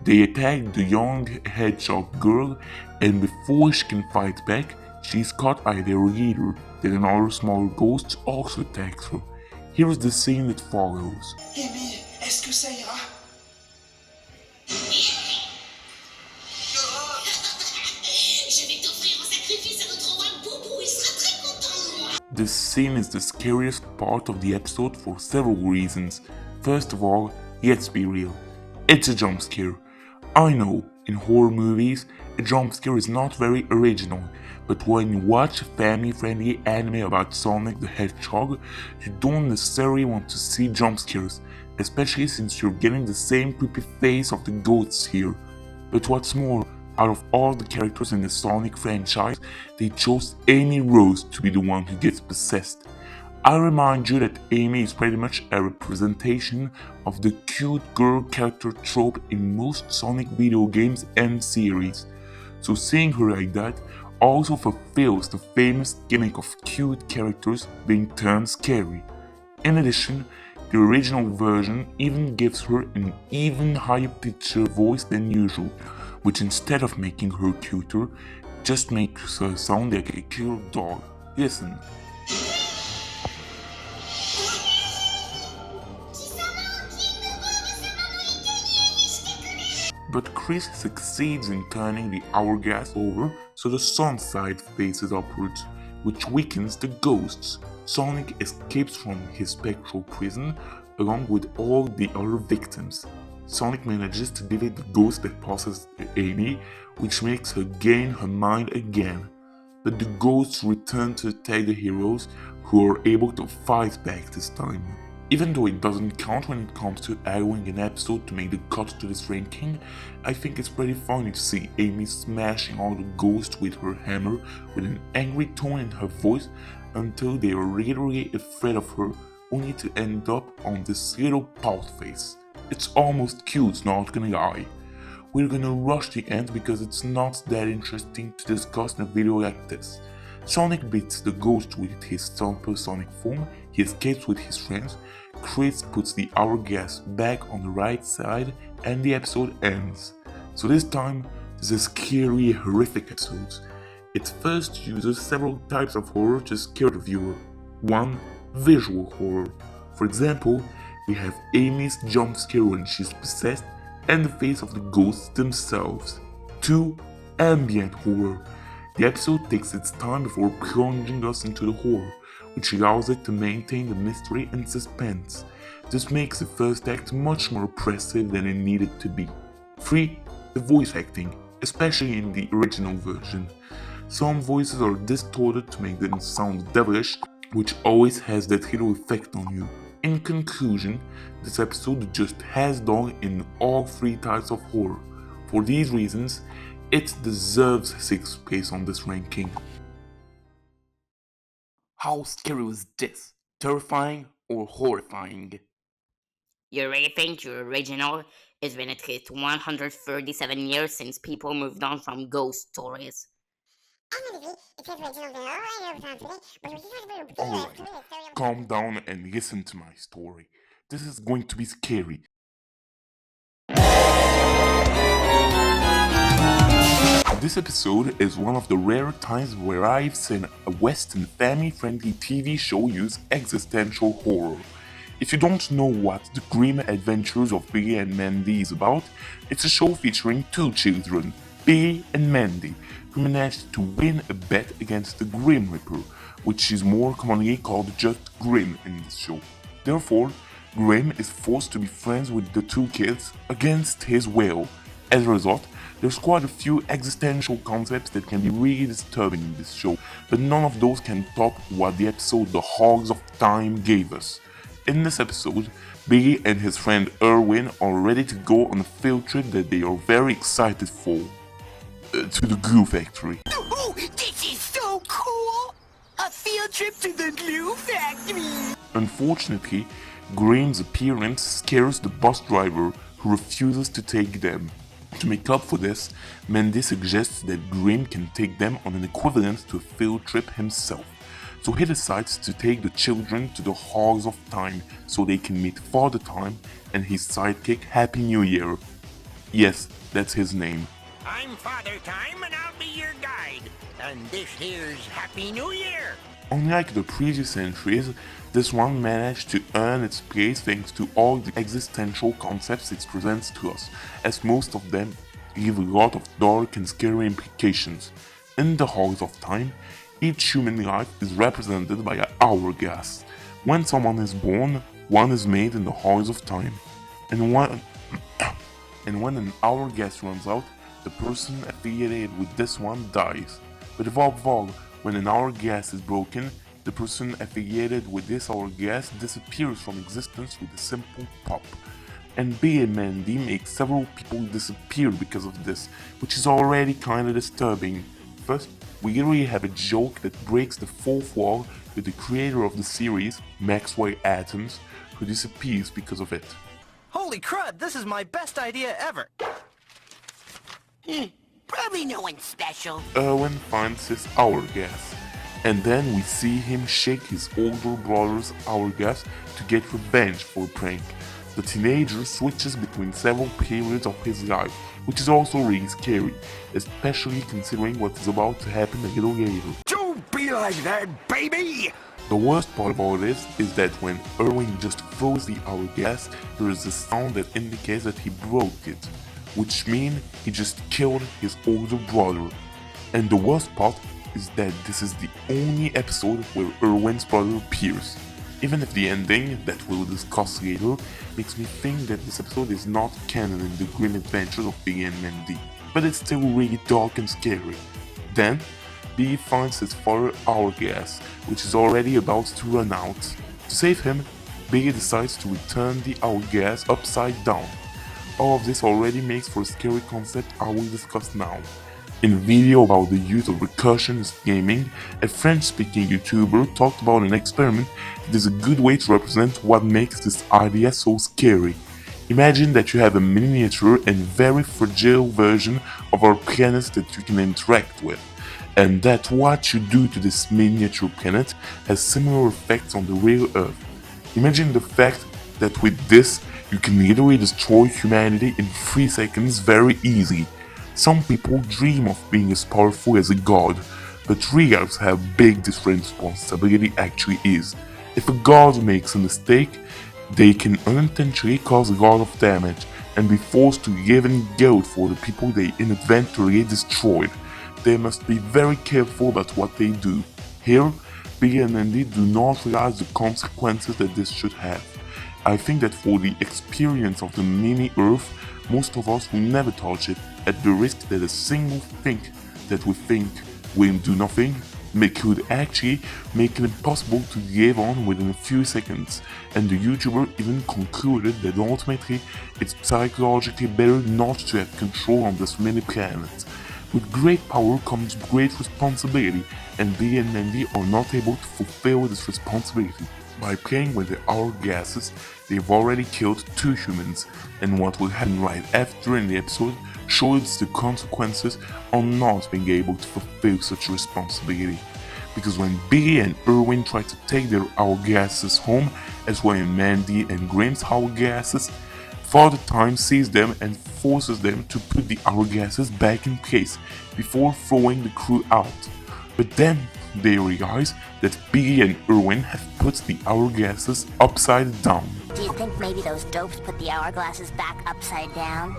They attack the young hedgehog girl, and before she can fight back, she is caught by their leader. Then another smaller ghost also attacks her. Here is the scene that follows. Amy, est-ce que ça ira? Je vais t'offrir en sacrifice à notre roi Boubou, il sera très content de moi. This scene is the scariest part of the episode for several reasons. First of all, let's be real. It's a jump scare. I know, in horror movies, a jump scare is not very original, but when you watch a family-friendly anime about Sonic the Hedgehog, you don't necessarily want to see jump scares, especially since you're getting the same creepy face of the ghosts here. But what's more, out of all the characters in the Sonic franchise, they chose Amy Rose to be the one who gets possessed. I remind you that Amy is pretty much a representation of the cute girl character trope in most Sonic video games and series. So seeing her like that also fulfills the famous gimmick of cute characters being turned scary. In addition, the original version even gives her an even higher pitched voice than usual, which instead of making her cuter, just makes her sound like a killer dog. Listen. But Chris succeeds in turning the hourglass over so the sun side faces upwards, which weakens the ghosts. Sonic escapes from his spectral prison along with all the other victims. Sonic manages to defeat the ghost that possesses Amy, which makes her gain her mind again. But the ghosts return to attack the heroes, who are able to fight back this time. Even though it doesn't count when it comes to allowing an episode to make the cut to this ranking, I think it's pretty funny to see Amy smashing all the ghosts with her hammer with an angry tone in her voice until they are literally afraid of her, only to end up on this little pout face. It's almost cute, not gonna lie. We're gonna rush the end because it's not that interesting to discuss in a video like this. Sonic beats the ghost with his supersonic form, he escapes with his friends, Chris puts the hourglass back on the right side, and the episode ends. So this time, this is scary, horrific episode. It first uses several types of horror to scare the viewer. 1. Visual horror. For example, we have Amy's jump scare when she's possessed and the face of the ghosts themselves. 2. Ambient horror. The episode takes its time before plunging us into the horror, which allows it to maintain the mystery and suspense. This makes the first act much more oppressive than it needed to be. 3. The voice acting, especially in the original version. Some voices are distorted to make them sound devilish, which always has that little effect on you. In conclusion, this episode just has dog in all 3 types of horror. For these reasons, it deserves 6th place on this ranking. How scary was this? Terrifying or horrifying? You really think your original? It's been at least 137 years since people moved on from ghost stories. Alright, calm down and listen to my story. This is going to be scary. This episode is one of the rare times where I've seen a Western family-friendly TV show use existential horror. If you don't know what The Grim Adventures of Billy and Mandy is about, it's a show featuring 2 children, Billy and Mandy, who managed to win a bet against the Grim Reaper, which is more commonly called just Grim in this show. Therefore, Grim is forced to be friends with the 2 kids against his will. As a result, there's quite a few existential concepts that can be really disturbing in this show, but none of those can top what the episode The Hogs of Time gave us. In this episode, Billy and his friend Erwin are ready to go on a field trip that they are very excited for. To the glue factory. Oh, this is so cool! A field trip to the glue factory! Unfortunately, Grim's appearance scares the bus driver, who refuses to take them. To make up for this, Mandy suggests that Grim can take them on an equivalent to a field trip himself. So he decides to take the children to the Halls of Time so they can meet Father Time and his sidekick Happy New Year. Yes, that's his name. I'm Father Time and I'll be your guide. And this here's Happy New Year. Unlike the previous entries, this one managed to earn its place thanks to all the existential concepts it presents to us, as most of them give a lot of dark and scary implications. In the Halls of Time, each human life is represented by an hourglass. When someone is born, one is made in the Halls of Time. And when an hourglass runs out, the person affiliated with this one dies. But above all, when an hourglass is broken, the person affiliated with this hourglass disappears from existence with a simple pop. And Bill and Mandy make several people disappear because of this, which is already kinda disturbing. First, we literally have a joke that breaks the fourth wall with the creator of the series, Maxwell Atoms, who disappears because of it. Holy crud, this is my best idea ever. Probably no one special. Erwin finds his hourglass, and then we see him shake his older brother's hourglass to get revenge for a prank. The teenager switches between several periods of his life, which is also really scary, especially considering what is about to happen a little later. Don't be like that, baby! The worst part of all this is that when Erwin just throws the hourglass, there is a sound that indicates that he broke it, which means he just killed his older brother. And the worst part is that this is the only episode where Erwin's brother appears. Even if the ending, that we'll discuss later, makes me think that this episode is not canon in the grim adventures of Biggie and Mandy, but it's still really dark and scary. Then, Biggie finds his father hourglass, which is already about to run out. To save him, Biggie decides to return the hourglass upside down. All of this already makes for a scary concept I will discuss now. In a video about the use of recursionist gaming, a French-speaking YouTuber talked about an experiment that is a good way to represent what makes this idea so scary. Imagine that you have a miniature and very fragile version of our planet that you can interact with, and that what you do to this miniature planet has similar effects on the real Earth. Imagine the fact that with this, you can literally destroy humanity in 3 seconds very easily. Some people dream of being as powerful as a god, but realize how big this responsibility actually is. If a god makes a mistake, they can unintentionally cause a lot of damage and be forced to live in guilt for the people they inadvertently destroyed. They must be very careful about what they do. Here, Biggie and Andy do not realize the consequences that this should have. I think that for the experience of the mini-Earth, most of us will never touch it, at the risk that a single thing that we think will do nothing could actually make it impossible to live on within a few seconds, and the YouTuber even concluded that ultimately it's psychologically better not to have control on this mini planet. With great power comes great responsibility, and Billy and Mandy are not able to fulfill this responsibility. By playing with the hourglasses, they've already killed 2 humans, and what will happen right after in the episode shows the consequences of not being able to fulfill such a responsibility. Because when Billy and Erwin try to take their hourglasses home, as well as Mandy and Graham's hourglasses, Father Time sees them and forces them to put the hourglasses back in place before throwing the crew out. But then they realize that Biggie and Erwin have put the hourglasses upside down. Do you think maybe those dopes put the hourglasses back upside down?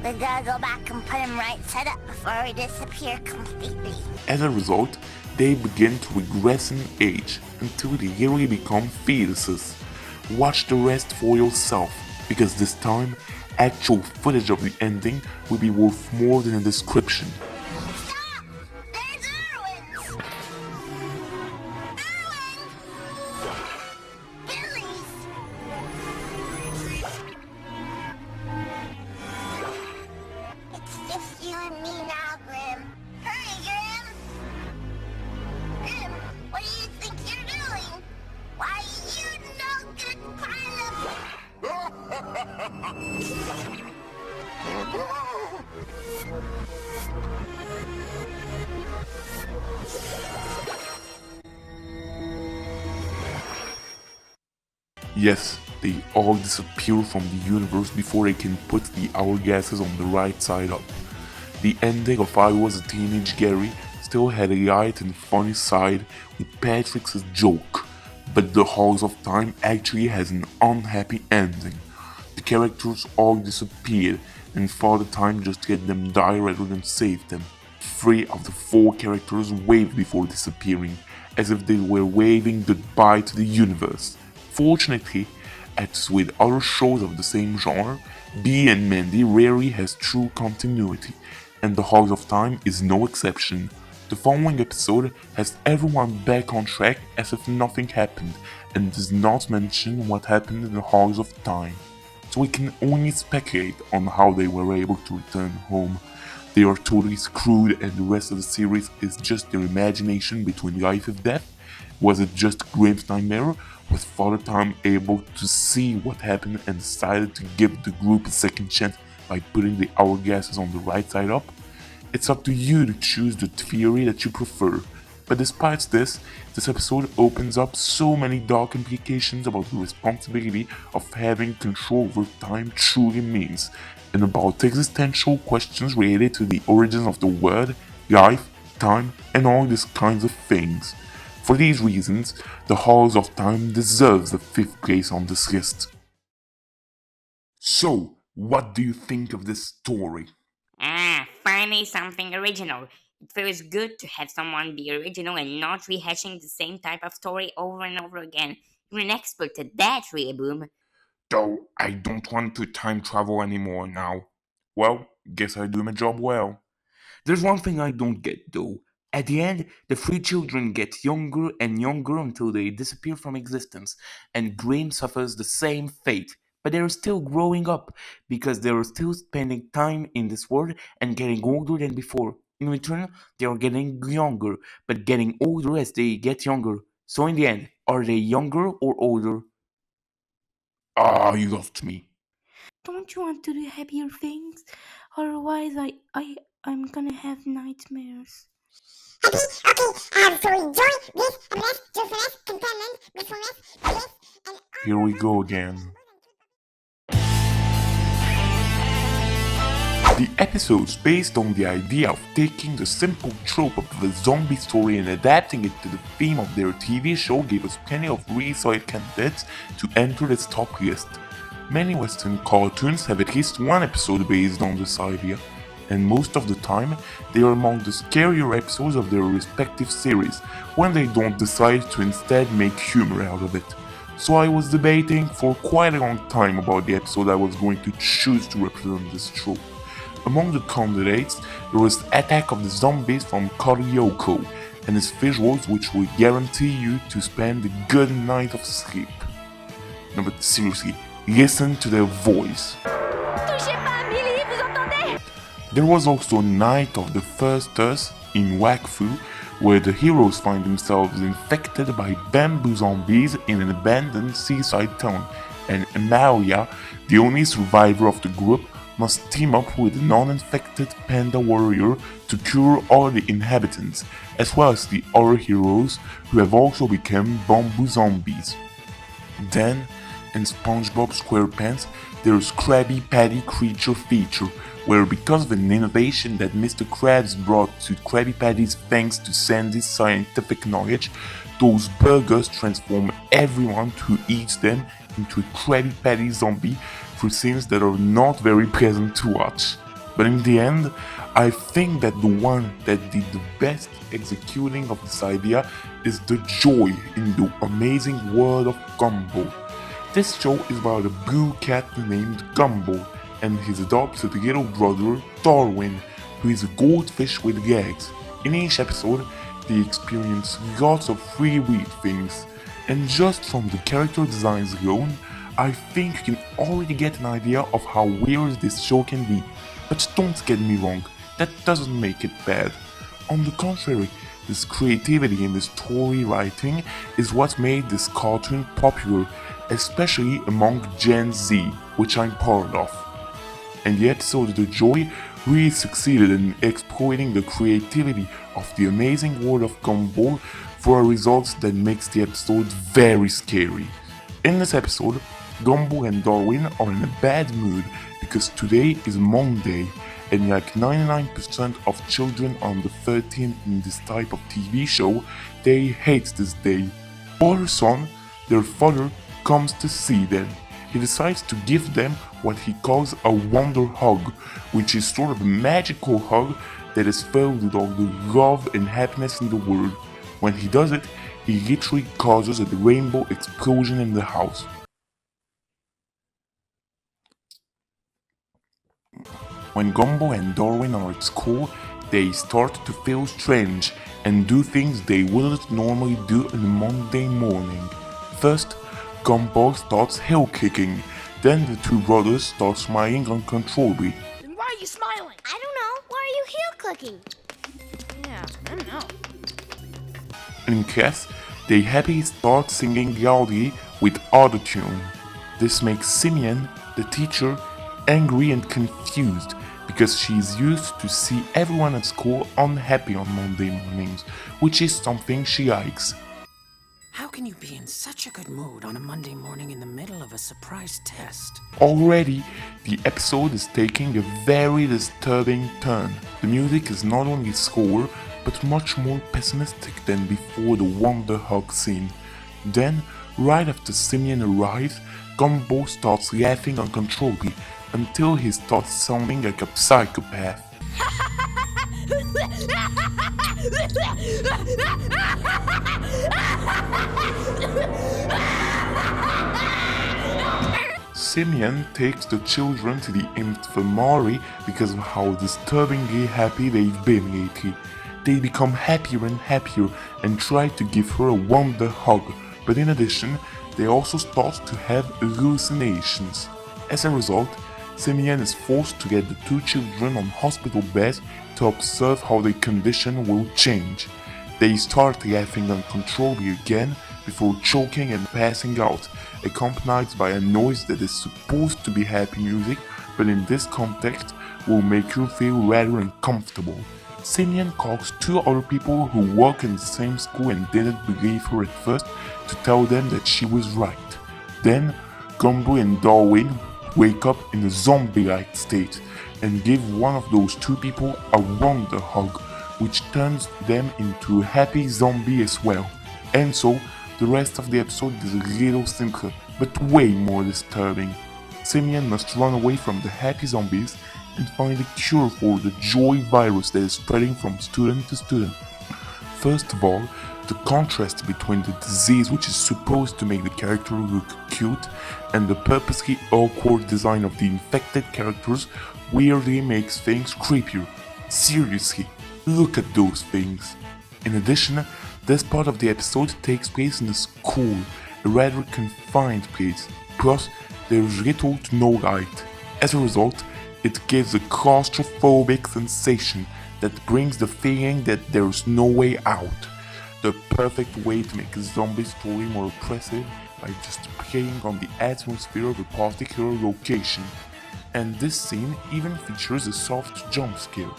We gotta go back and put them right side up before we disappear completely. As a result, they begin to regress in age until they literally become fetuses. Watch the rest for yourself, because this time, actual footage of the ending will be worth more than a description. Stop! There's Erwin's! Erwin! Billy's! It's just you and me now, Grim. Hurry, Grim! Grim, what do you think you're doing? Why, you no good pile of... Yes, they all disappear from the universe before they can put the hourglasses on the right side up. The ending of I Was a Teenage Gary still had a light and funny side with Patrick's joke, but The Halls of Time actually has an unhappy ending. The characters all disappeared, and Father Time just let them die rather than save them. 3 of the 4 characters waved before disappearing, as if they were waving goodbye to the universe. Fortunately, as with other shows of the same genre, Bee and Mandy rarely has true continuity, and The Hogs of Time is no exception. The following episode has everyone back on track as if nothing happened, and does not mention what happened in The Hogs of Time. So we can only speculate on how they were able to return home. They are totally screwed, and the rest of the series is just their imagination between life and death. Was it just Grimm's nightmare? Was Father Time able to see what happened and decided to give the group a second chance by putting the hourglasses on the right side up? It's up to you to choose the theory that you prefer. But despite this episode opens up so many dark implications about the responsibility of having control over time truly means, and about existential questions related to the origins of the world, life, time, and all these kinds of things. For these reasons, The Halls of Time deserves the 5th place on this list. So, what do you think of this story? Finally something original. It feels good to have someone be original and not rehashing the same type of story over and over again. You're an expert at that, really, Boom. Though I don't want to time travel anymore now. Well, guess I do my job well. There's one thing I don't get though. At the end, the 3 children get younger and younger until they disappear from existence, and Grimm suffers the same fate. But they're still growing up because they're still spending time in this world and getting older than before. In return, they are getting younger, but getting older as they get younger. So in the end, are they younger or older? Ah, you lost me. Don't you want to do happier things? Otherwise, I'm gonna have nightmares. Happy? Okay, so enjoy this blessed, juiciness, contentment, blissfulness, bliss, and Here we go again. The episodes based on the idea of taking the simple trope of the zombie story and adapting it to the theme of their TV show gave us plenty of really solid candidates to enter this top list. Many Western cartoons have at least one episode based on this idea, and most of the time they are among the scarier episodes of their respective series when they don't decide to instead make humor out of it. So I was debating for quite a long time about the episode I was going to choose to represent this trope. Among the candidates, there was Attack of the Zombies from Koryoko and its visuals which will guarantee you to spend a good night of sleep. No, but seriously, listen to their voice. There was also Night of the First Us in Wakfu, where the heroes find themselves infected by bamboo zombies in an abandoned seaside town, and Amalia, the only survivor of the group, must team up with a non-infected panda warrior to cure all the inhabitants, as well as the other heroes who have also become bamboo zombies. Then, in SpongeBob SquarePants, there's Krabby Patty Creature Feature, where because of an innovation that Mr. Krabs brought to Krabby Patties thanks to Sandy's scientific knowledge, those burgers transform everyone who eats them into a Krabby Patty zombie through scenes that are not very pleasant to watch. But in the end, I think that the one that did the best executing of this idea is the joy in the amazing world of Gumball. This show is about a blue cat named Gumball and his adopted little brother Darwin, who is a goldfish with legs. In each episode, they experience lots of really weird things, and just from the character designs alone, I think you can already get an idea of how weird this show can be. But don't get me wrong, that doesn't make it bad. On the contrary, this creativity in the story writing is what made this cartoon popular, especially among Gen Z, which I'm part of. And the episode The Joy really succeeded in exploiting the creativity of the amazing world of Gumball for a result that makes the episode very scary. In this episode, Gumball and Darwin are in a bad mood because today is Monday, and like 99% of children under 13 in this type of TV show, they hate this day. All her son, their father, comes to see them. He decides to give them what he calls a wonder hug, which is sort of a magical hug that is filled with all the love and happiness in the world. When he does it, he literally causes a rainbow explosion in the house. When Gumball and Darwin are at school, they start to feel strange and do things they wouldn't normally do on a Monday morning. First, Gumball starts hill kicking, then the two brothers start smiling uncontrollably. Then why are you smiling? I don't know. Why are you heel clicking? Yeah, I don't know. In class, they happily start singing loudly with autotune. This makes Simeon, the teacher, angry and confused because she is used to see everyone at school unhappy on Monday mornings, which is something she likes. How can you be in such a good mood on a Monday morning in the middle of a surprise test? Already, the episode is taking a very disturbing turn. The music is not only slower, but much more pessimistic than before the Wonder Hug scene. Then, right after Simeon arrives, Gumball starts laughing uncontrollably until he starts sounding like a psychopath. Simeon takes the children to the infirmary because of how disturbingly happy they've been lately. They become happier and happier and try to give her a wonder hug, but in addition, they also start to have hallucinations. As a result, Simeon is forced to get the two children on hospital beds to observe how their condition will change. They start laughing uncontrollably again before choking and passing out, accompanied by a noise that is supposed to be happy music, but in this context will make you feel rather uncomfortable. Simeon calls two other people who work in the same school and didn't believe her at first to tell them that she was right. Then, Gumball and Darwin wake up in a zombie-like state and give one of those two people a wonder hug, which turns them into a happy zombie as well. And so, the rest of the episode is a little simpler, but way more disturbing. Simeon must run away from the happy zombies and find a cure for the joy virus that is spreading from student to student. First of all, the contrast between the disease, which is supposed to make the character look cute, and the purposely awkward design of the infected characters weirdly makes things creepier. Seriously, look at those things. In addition, this part of the episode takes place in a school, a rather confined place, plus there is little to no light. As a result, it gives a claustrophobic sensation that brings the feeling that there is no way out. The perfect way to make a zombie story more oppressive by just playing on the atmosphere of a particular location. And this scene even features a soft jump scare.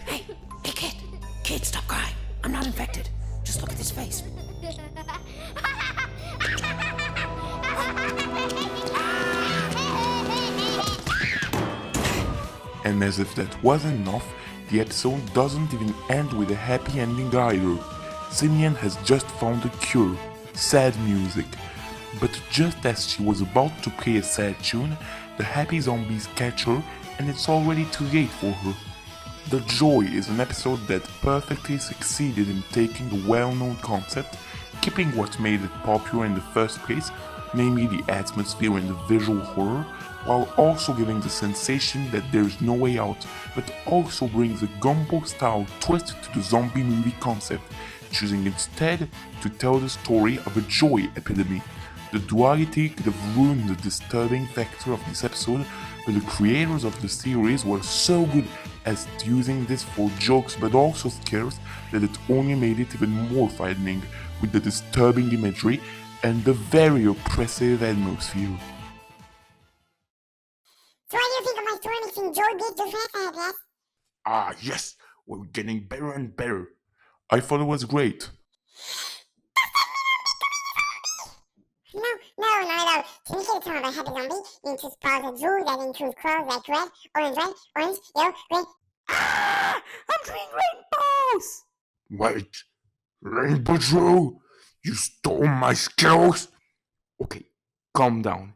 Hey, kid, stop crying. I'm not infected. Just look at this face. And as if that wasn't enough, the episode doesn't even end with a happy ending either. Simeon has just found a cure, sad music. But just as she was about to play a sad tune, the happy zombies catch her and it's already too late for her. The Joy is an episode that perfectly succeeded in taking a well-known concept, keeping what made it popular in the first place, namely the atmosphere and the visual horror, while also giving the sensation that there's no way out, but also brings a Gumball-style twist to the zombie movie concept, choosing instead to tell the story of a joy epidemic. The duality could have ruined the disturbing factor of this episode, but the creators of the series were so good at using this for jokes but also scares that it only made it even more frightening with the disturbing imagery and the very oppressive atmosphere. So what do you think of my story mixing joy big different, yes? Ah yes, we're getting better and better. I thought it was great. No, to make it a turn of a happy zombie, you need to spot a jewel that includes colors like red, orange, yellow, green. Ah! I'm doing rainbows! Wait, Rainbow Joe, you stole my skills? Okay, calm down.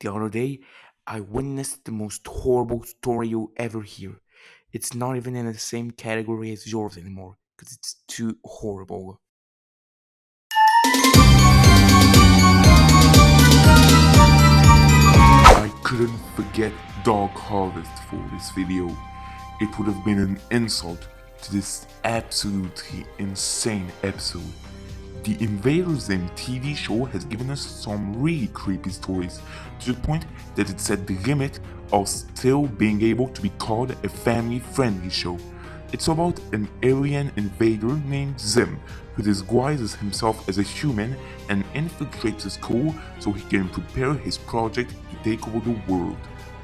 The other day, I witnessed the most horrible story you'll ever hear. It's not even in the same category as yours anymore, because it's too horrible. I couldn't forget Dog Harvest for this video. It would have been an insult to this absolutely insane episode. The Invader Zim TV show has given us some really creepy stories, to the point that it's at the limit of still being able to be called a family-friendly show. It's about an alien invader named Zim, who disguises himself as a human and infiltrates a school so he can prepare his project to take over the world.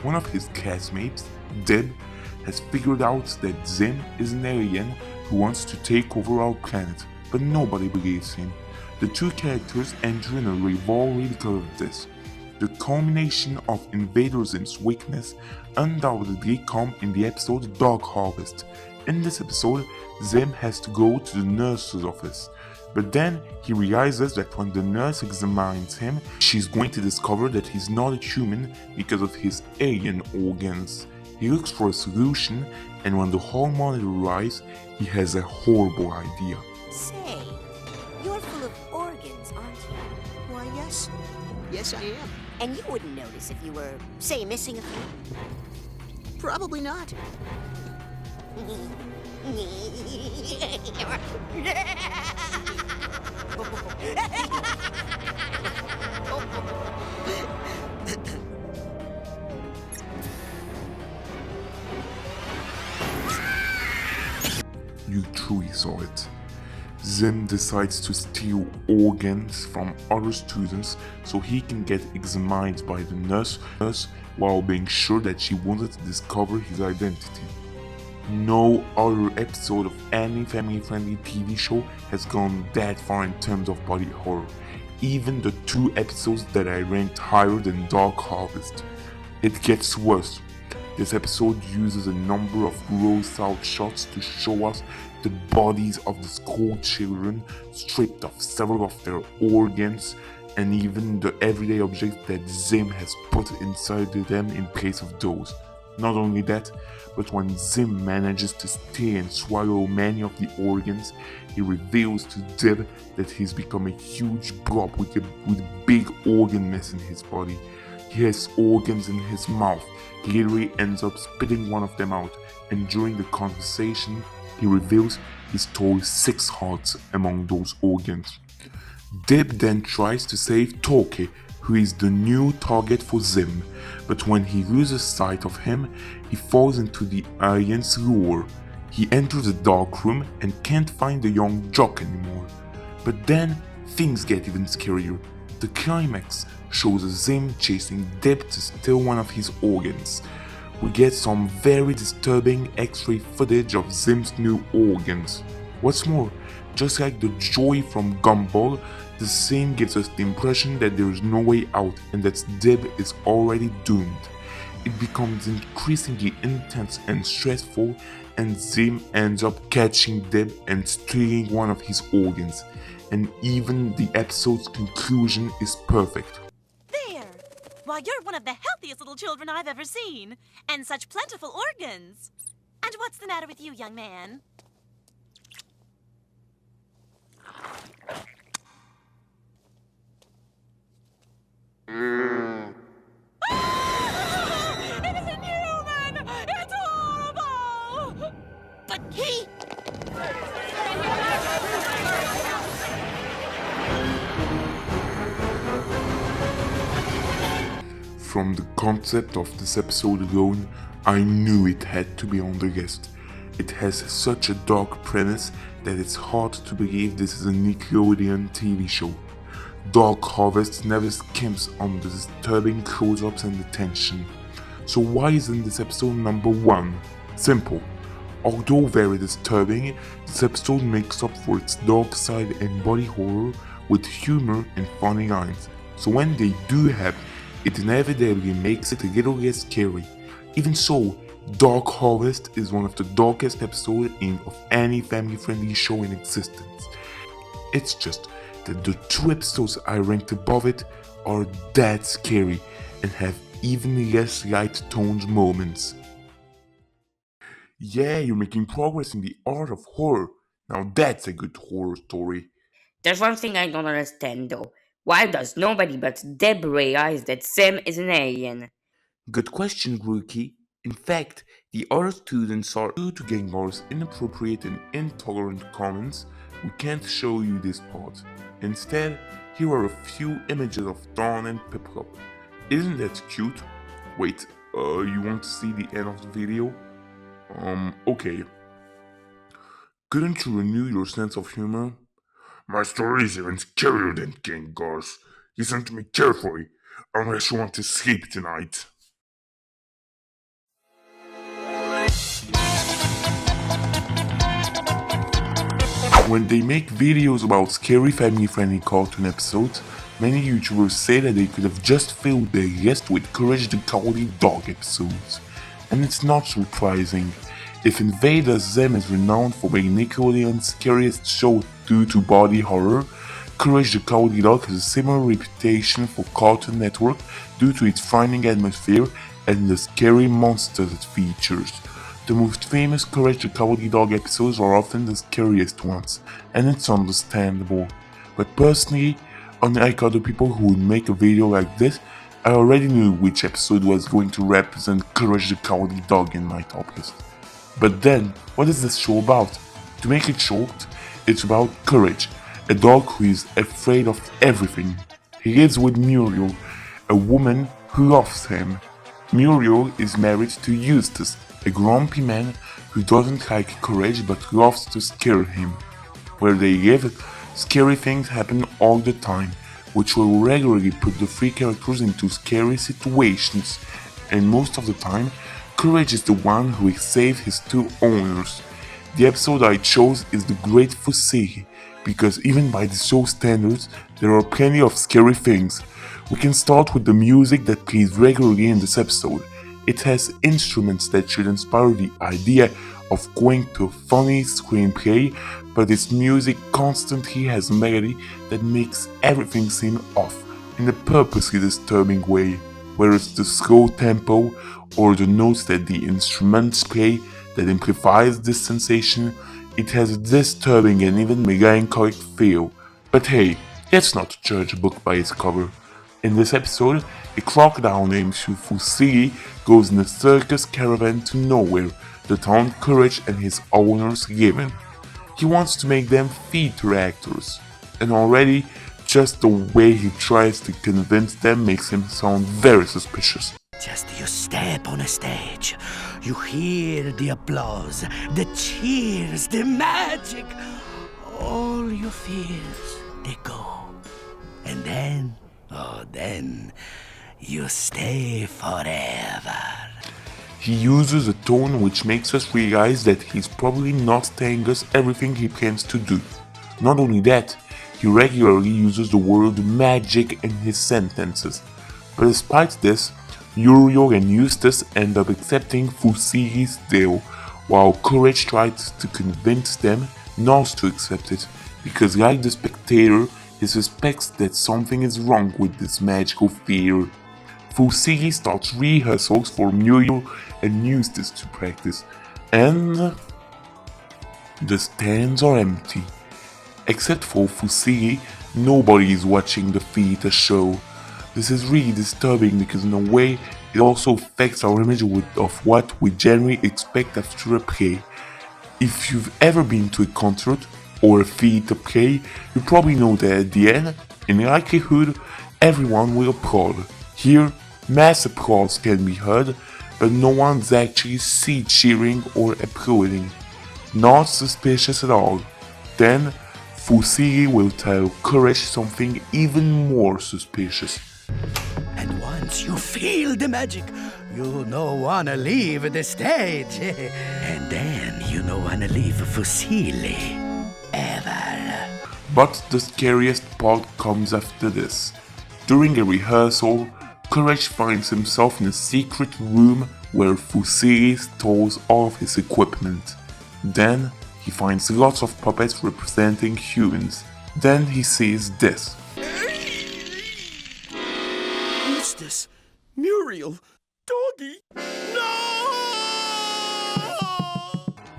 One of his classmates, Deb, has figured out that Zim is an alien who wants to take over our planet, but nobody believes him. The two characters enter in a rivalry because of this. The culmination of Invader Zim's weakness undoubtedly comes in the episode Dog Harvest. In this episode, Zim has to go to the nurse's office, but then he realizes that when the nurse examines him, she's going to discover that he's not a human because of his alien organs. He looks for a solution, and when the hall monitor arrives, he has a horrible idea. Say, you're full of organs, aren't you? Why, yes. Yes, I am. And you wouldn't notice if you were, say, missing a few? Probably not. You truly saw it. Zim decides to steal organs from other students so he can get examined by the nurse while being sure that she wouldn't discover his identity. No other episode of any family-friendly TV show has gone that far in terms of body horror, even the two episodes that I ranked higher than Dog Harvest. It gets worse. This episode uses a number of gross out shots to show us the bodies of the school children stripped of several of their organs and even the everyday objects that Zim has put inside them in place of those. Not only that, but when Zim manages to stay and swallow many of the organs, he reveals to Deb that he's become a huge blob with a big organ mess in his body. He has organs in his mouth. He literally ends up spitting one of them out, and during the conversation, he reveals he stole 6 hearts among those organs. Deb then tries to save Toki, who is the new target for Zim, but when he loses sight of him, he falls into the alien's lure. He enters a dark room and can't find the young jock anymore. But then, things get even scarier. The climax shows Zim chasing Deb to steal one of his organs. We get some very disturbing X-ray footage of Zim's new organs. What's more, just like the Joy from Gumball, the scene gives us the impression that there is no way out and that Deb is already doomed. It becomes increasingly intense and stressful, and Zim ends up catching Deb and stealing one of his organs. And even the episode's conclusion is perfect. There! Why, you're one of the healthiest little children I've ever seen, and such plentiful organs. And what's the matter with you, young man? It isn't human! It's horrible! But he... From the concept of this episode alone, I knew it had to be on the list. It has such a dark premise that it's hard to believe this is a Nickelodeon TV show. Dog Harvest never skims on the disturbing close-ups and the tension. So why isn't this episode number 1? Simple. Although very disturbing, this episode makes up for its dark side and body horror with humor and funny lines. So when they do have it inevitably makes it a little less scary. Even so, Dark Harvest is one of the darkest episodes of any family-friendly show in existence. It's just that the two episodes I ranked above it are that scary and have even less light-toned moments. Yeah, you're making progress in the art of horror. Now that's a good horror story. There's one thing I don't understand though. Why does nobody but Deb realize that Sam is an alien? Good question, Rookie. In fact, the other students are due to Gengar's inappropriate and intolerant comments. We can't show you this part. Instead, here are a few images of Dawn and Piplup. Isn't that cute? Wait, you want to see the end of the video? Okay. Couldn't you renew your sense of humor? My story is even scarier than Gengar's. Listen to me carefully, unless you want to sleep tonight. When they make videos about scary family-friendly cartoon episodes, many YouTubers say that they could have just filled their list with Courage the Cowardly Dog episodes. And it's not surprising. If Invader Zim is renowned for being Nickelodeon's scariest show due to body horror, Courage the Cowardly Dog has a similar reputation for Cartoon Network due to its frightening atmosphere and the scary monsters it features. The most famous Courage the Cowardly Dog episodes are often the scariest ones, and it's understandable. But personally, unlike other people who would make a video like this, I already knew which episode was going to represent Courage the Cowardly Dog in my top list. But then, what is this show about? To make it short, it's about Courage, a dog who is afraid of everything. He lives with Muriel, a woman who loves him. Muriel is married to Eustace, a grumpy man who doesn't like Courage but loves to scare him. Where they live, scary things happen all the time, which will regularly put the three characters into scary situations, and most of the time, Courage is the one who will save his two owners. The episode I chose is The Great Fusilli, because even by the show standards, there are plenty of scary things. We can start with the music that plays regularly in this episode. It has instruments that should inspire the idea of going to a funny screenplay, but its music constantly has a melody that makes everything seem off in a purposely disturbing way, whether it's the slow tempo or the notes that the instruments play that amplifies this sensation. It has a disturbing and even melancholic feel. But hey, let's not judge a book by its cover. In this episode, a crocodile named Fusilli goes in a circus caravan to nowhere, the town Courage and his owners live in. He wants to make them theater actors, and already just the way he tries to convince them makes him sound very suspicious. Just you step on a stage, you hear the applause, the cheers, the magic. All your fears, they go. And then, then, you stay forever. He uses a tone which makes us realize that he's probably not telling us everything he plans to do. Not only that, he regularly uses the word magic in his sentences. But despite this, Muriel and Eustace end up accepting Fusilli's deal, while Courage tries to convince them not to accept it, because like the spectator, he suspects that something is wrong with this magical fear. Fusilli starts rehearsals for Muriel and Eustace to practice, and the stands are empty. Except for Fusilli, nobody is watching the theater show. This is really disturbing because in a way, it also affects our image of what we generally expect after a play. If you've ever been to a concert or a theater play, you probably know that at the end, in likelihood, everyone will applaud. Here, mass applause can be heard, but no one's actually cheering or applauding. Not suspicious at all. Then, Fusilli will tell Courage something even more suspicious. And once you feel the magic, you don't wanna leave the stage. And then you don't wanna leave Fusilli. Ever. But the scariest part comes after this. During a rehearsal, Courage finds himself in a secret room where Fusili stores all of his equipment. Then he finds lots of puppets representing humans. Then he sees this. What's this? Muriel? Doggy?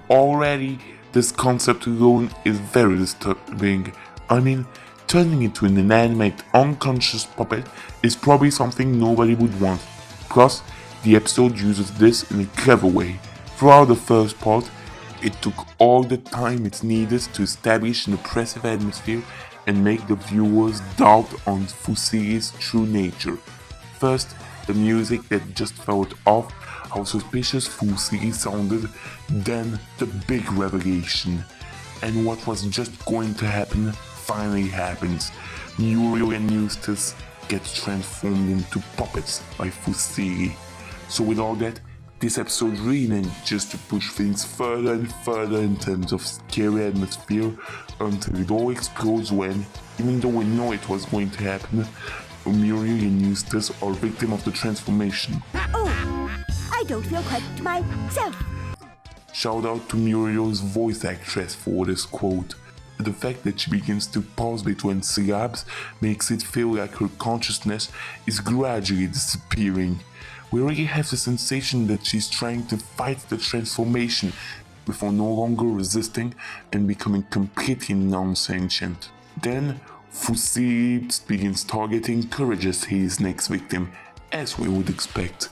Already, this concept alone is very disturbing. I mean, turning into an inanimate, unconscious puppet is probably something nobody would want. Plus, the episode uses this in a clever way. Throughout the first part, it took all the time it needed to establish an oppressive atmosphere and make the viewers doubt on Fusili's true nature. First, the music that just felt off, how suspicious Fusili sounded, then the big revelation. And what was just going to happen finally happens. Muriel and Eustace get transformed into puppets by Fusili. So with all that, this episode really manages to push things further and further in terms of scary atmosphere until it all explodes when, even though we know it was going to happen, Muriel and Eustace are victim of the transformation. Oh, I don't feel quite myself. Shout out to Muriel's voice actress for this quote. The fact that she begins to pause between syllables makes it feel like her consciousness is gradually disappearing. We really have the sensation that she's trying to fight the transformation before no longer resisting and becoming completely non-sentient. Then, Fusili begins targeting Courage as his next victim, as we would expect.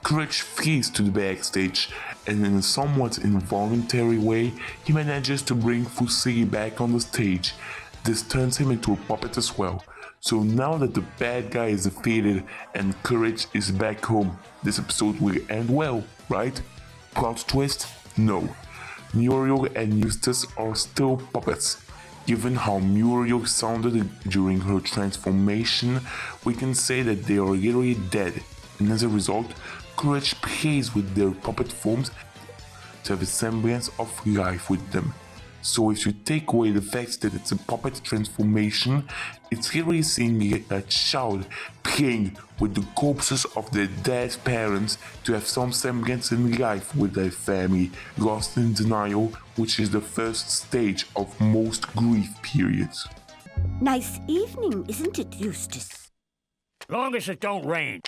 Courage flees to the backstage, and in a somewhat involuntary way, he manages to bring Fusili back on the stage. This turns him into a puppet as well. So now that the bad guy is defeated and Courage is back home, this episode will end well, right? Plot twist? No. Muriel and Eustace are still puppets. Given how Muriel sounded during her transformation, we can say that they are literally dead, and as a result, Courage plays with their puppet forms to have a semblance of life with them. So if you take away the fact that it's a puppet transformation, it's literally seeing a child playing with the corpses of their dead parents to have some semblance in life with their family, lost in denial, which is the first stage of most grief periods. Nice evening, isn't it, Eustace? Long as it don't rain.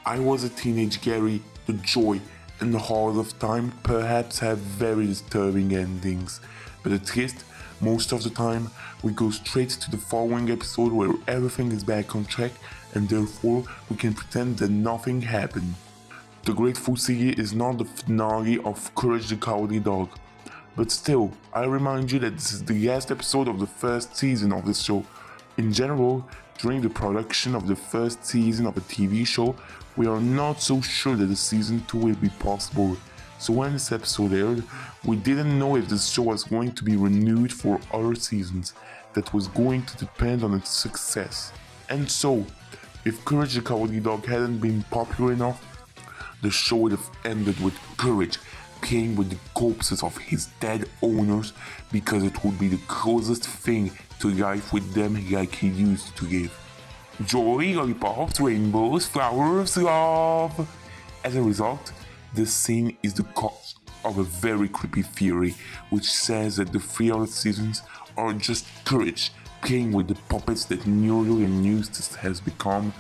I was a teenage Gary. The joy and the horror of time perhaps have very disturbing endings, but at least most of the time we go straight to the following episode where everything is back on track and therefore we can pretend that nothing happened. The Great Fusili is not the finale of Courage the Cowardly Dog, but still, I remind you that this is the last episode of the first season of this show. In general, during the production of the first season of a TV show, we are not so sure that the season 2 will be possible. So when this episode aired, we didn't know if this show was going to be renewed for other seasons. That was going to depend on its success. And so, if Courage the Cowardly Dog hadn't been popular enough, the show would have ended with Courage playing with the corpses of his dead owners because it would be the closest thing to life with them like he used to live. Joy, lollipops, rainbows, flowers, love. As a result, this scene is the cause of a very creepy theory which says that the 3 other seasons are just Courage playing with the puppets that Muriel and Eustace has become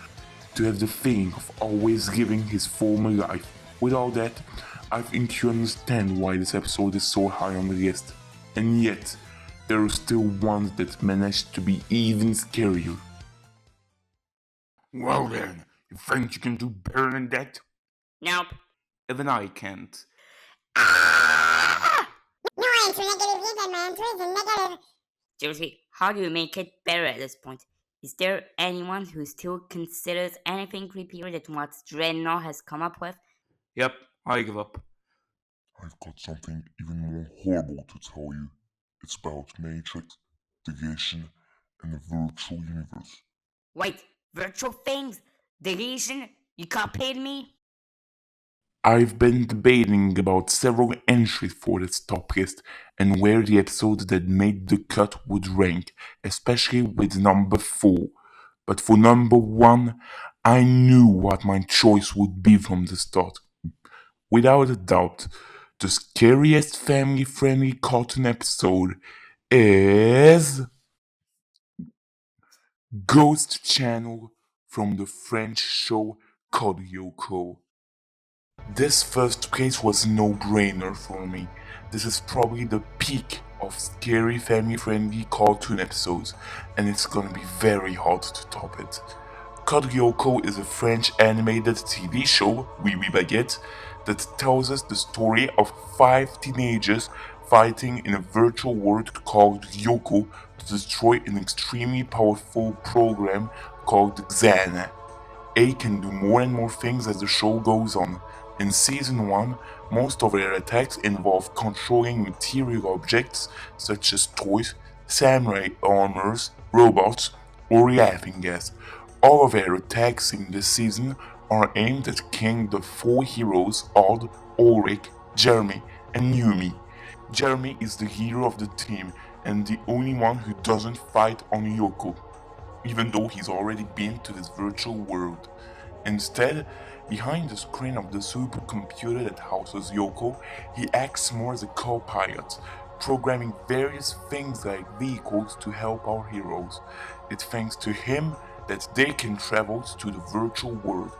to have the feeling of always living his former life. With all that, I think you understand why this episode is so high on the list. And yet, there are still ones that manage to be even scarier. Well then, you think you can do better than that? Nope. Even I can't. No answer, negative, yes, my answer is a negative. Seriously, how do you make it better at this point? Is there anyone who still considers anything creepier than what Dreadnought has come up with? Yep, I give up. I've got something even more horrible to tell you. It's about Matrix, Deletion, and the virtual universe. Wait, virtual things? Deletion? You copied me? I've been debating about several entries for this top list and where the episodes that made the cut would rank, especially with number 4, But for number one, I knew what my choice would be from the start. Without a doubt, the scariest family friendly cartoon episode is Ghost Channel from the French show called Yoko. This first place was a no-brainer for me. This is probably the peak of scary family-friendly cartoon episodes, and it's gonna be very hard to top it. Code Lyoko is a French animated TV show, Oui Oui Baguette, that tells us the story of 5 teenagers fighting in a virtual world called Lyoko to destroy an extremely powerful program called Xana. A can do more and more things as the show goes on. In Season 1, most of their attacks involve controlling material objects such as toys, samurai armors, robots, or laughing gas. All of their attacks in this season are aimed at killing the 4 heroes Odd, Ulrich, Jeremy, and Yumi. Jeremy is the hero of the team and the only one who doesn't fight on Yoko, even though he's already been to this virtual world. Instead, behind the screen of the supercomputer that houses Yoko, he acts more as a co-pilot, programming various things like vehicles to help our heroes. It's thanks to him that they can travel to the virtual world.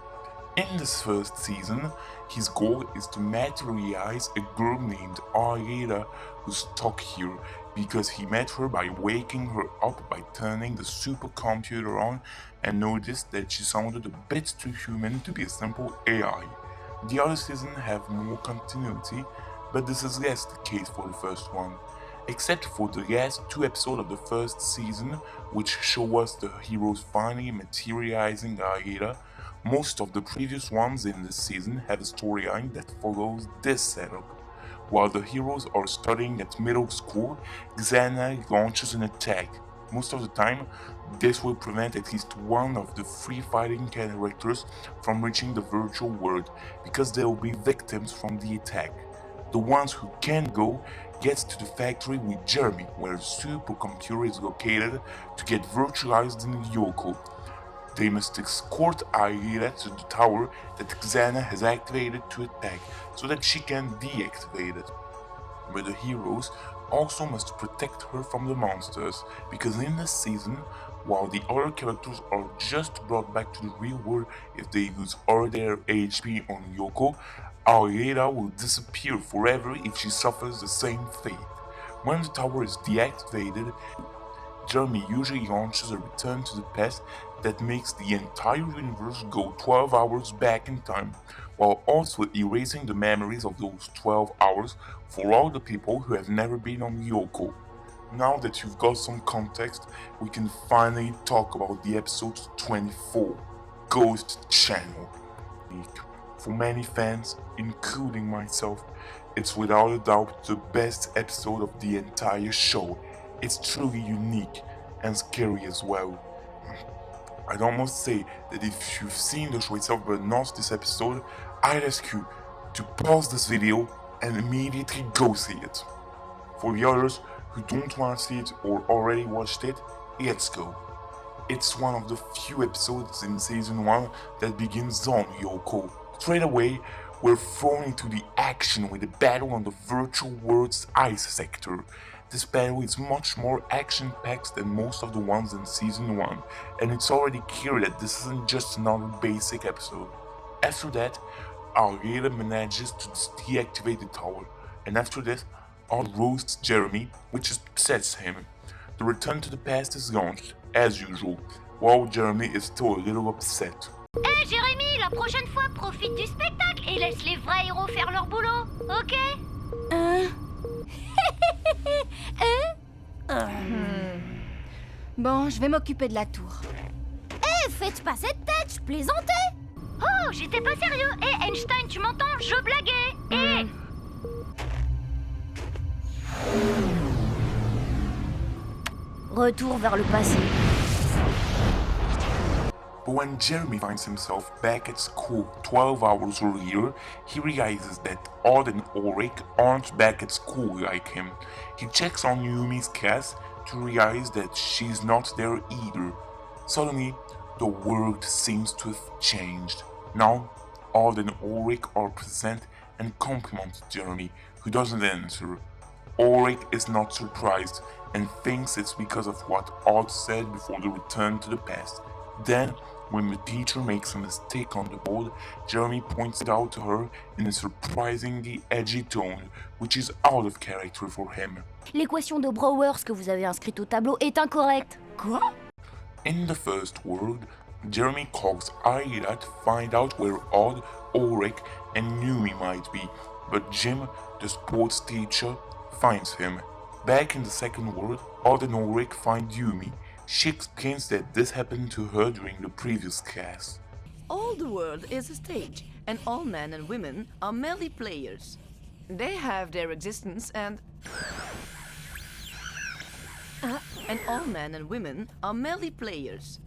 In this first season, his goal is to materialize a girl named Ariela who's stuck here because he met her by waking her up by turning the supercomputer on and noticed that she sounded a bit too human to be a simple AI. The other seasons have more continuity, but this is less the case for the first one. Except for the last 2 episodes of the first season, which show us the heroes finally materializing Ariela, most of the previous ones in this season have a storyline that follows this setup. While the heroes are studying at middle school, Xana launches an attack. Most of the time, this will prevent at least one of the 3 fighting characters from reaching the virtual world, because they will be victims from the attack. The ones who can go gets to the factory with Jeremy, where the supercomputer is located, to get virtualized in Yoko. They must escort Aira to the tower that Xana has activated to attack, so that she can deactivate it. But the heroes also must protect her from the monsters, because in this season, while the other characters are just brought back to the real world if they lose all their HP on Yoko, Aira will disappear forever if she suffers the same fate. When the tower is deactivated, Jeremy usually launches a return to the past that makes the entire universe go 12 hours back in time, while also erasing the memories of those 12 hours for all the people who have never been on Yoko. Now that you've got some context, we can finally talk about the episode 24, Ghost Channel. For many fans, including myself, it's without a doubt the best episode of the entire show. It's truly unique and scary as well. I'd almost say that if you've seen the show itself but not this episode, I'd ask you to pause this video and immediately go see it. For the others who don't want to see it or already watched it, let's go. It's one of the few episodes in season 1 that begins on Yoko. Straight away, we're thrown into the action with a battle on the virtual world's ice sector. This battle is much more action-packed than most of the ones in season 1, and it's already clear that this isn't just another basic episode. After that, Ariela manages to deactivate the tower, and after this, Odd roasts Jeremy, which upsets him. The return to the past is launched, as usual, while Jeremy is still a little upset. Hé Jérémy, la prochaine fois, profite du spectacle et laisse les vrais héros faire leur boulot, ok? Bon, je vais m'occuper de la tour. Hé, faites pas cette tête, je plaisantais! Oh, j'étais pas sérieux! Hé, Einstein, tu m'entends? Je blaguais! Hé! Retour vers le passé. But when Jeremy finds himself back at school 12 hours earlier, he realizes that Odd and Ulrich aren't back at school like him. He checks on Yumi's class to realize that she's not there either. Suddenly, the world seems to have changed. Now, Odd and Ulrich are present and compliment Jeremy, who doesn't answer. Ulrich is not surprised and thinks it's because of what Odd said before the return to the past. Then, when the teacher makes a mistake on the board, Jeremy points it out to her in a surprisingly edgy tone, which is out of character for him. L'équation de Brouwers que vous avez inscrite au tableau est incorrecte. Quoi? In the first world, Jeremy calls Aida to find out where Odd, Ulrich, and Yumi might be, but Jim, the sports teacher, finds him. Back in the second world, Odd and Ulrich find Yumi. She explains that this happened to her during the previous class. All the world is a stage, and all men and women are merely players. They have their existence and all men and women are merely players.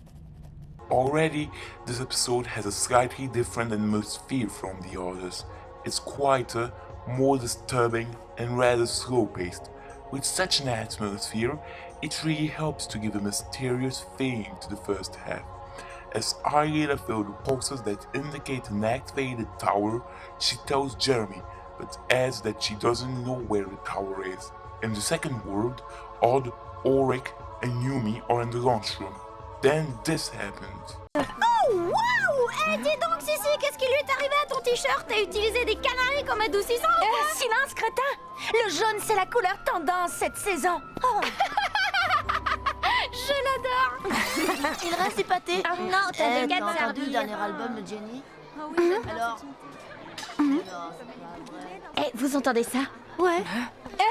Already, this episode has a slightly different atmosphere from the others. It's quieter, more disturbing, and rather slow-paced. With such an atmosphere, it really helps to give a mysterious feeling to the first half. As Aida fills the pulses that indicate an activated tower, she tells Jeremy, but adds that she doesn't know where the tower is. In the second world, Odd, Ulrich, and Yumi are in the lunchroom. Then this happens. Oh, waouh! Eh, dis donc, Sissi, qu'est-ce qui lui est arrivé à ton t-shirt? T'as utilisé des canaris comme adoucissant? Silence, crétin! Le jaune, c'est la couleur tendance cette saison. Oh. Je l'adore! Il reste du pâté. Non, t'avais t'as 4 entendu le sardines. dernier album de Jenny? Alors Eh, vous entendez ça? Ouais.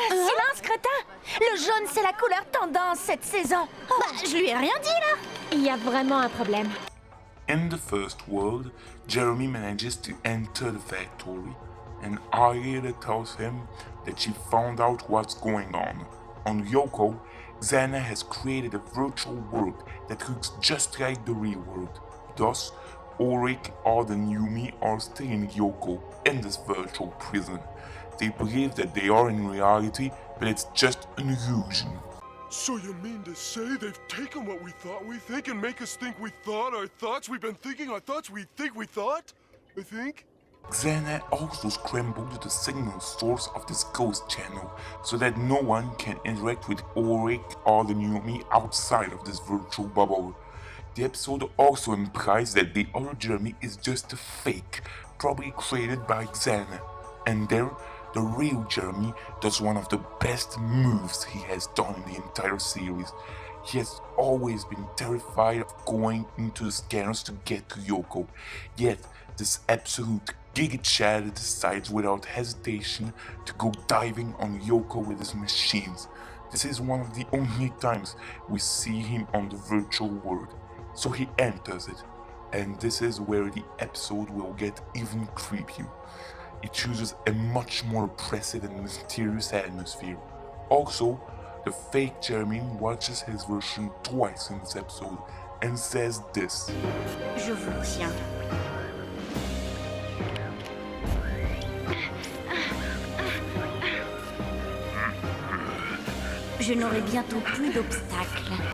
Silence, crétin! Le jaune, c'est la couleur tendance cette saison. Bah, je lui ai rien dit, là! Il y a vraiment un problème. In the first world, Jeremy manages to enter the factory, and Aida tells him that she found out what's going on. On Yoko, Xana has created a virtual world that looks just like the real world. Thus, Ulrich, Odd, and Yumi are still in Yoko, in this virtual prison. They believe that they are in reality, but it's just an illusion. So you mean to say they've taken what we thought we think and make us think we thought our thoughts we've been thinking our thoughts we think we thought? I think? Xana also scrambled the signal source of this ghost channel so that no one can interact with Ulrich or the Yumi outside of this virtual bubble. The episode also implies that the other Jeremy is just a fake, probably created by Xana. And there, the real Jeremy does one of the best moves he has done in the entire series. He has always been terrified of going into the scanners to get to Yoko, yet this absolute Giga Chad decides without hesitation to go diving on Yoko with his machines. This is one of the only times we see him on the virtual world, so he enters it, and this is where the episode will get even creepier. It chooses a much more oppressive and mysterious atmosphere. Also, the fake Jeremy watches his version twice in this episode and says this. Je vous tiens. Je n'aurai bientôt plus d'obstacles.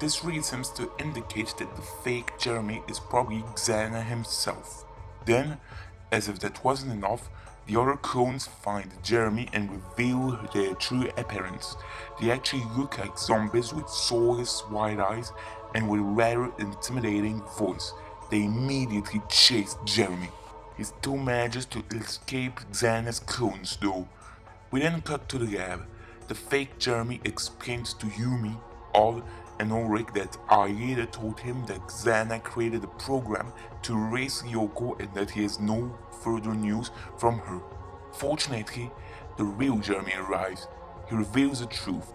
This really seems to indicate that the fake Jeremy is probably Xana himself. Then, as if that wasn't enough, the other clones find Jeremy and reveal their true appearance. They actually look like zombies with soulless white eyes and with a rather intimidating voice. They immediately chase Jeremy. He still manages to escape Xana's clones though. We then cut to the lab. The fake Jeremy explains to Yumi, Odd, and Ulrich that Aida told him that Xana created a program to erase Yoko and that he has no further news from her. Fortunately, the real Jeremy arrives. He reveals the truth.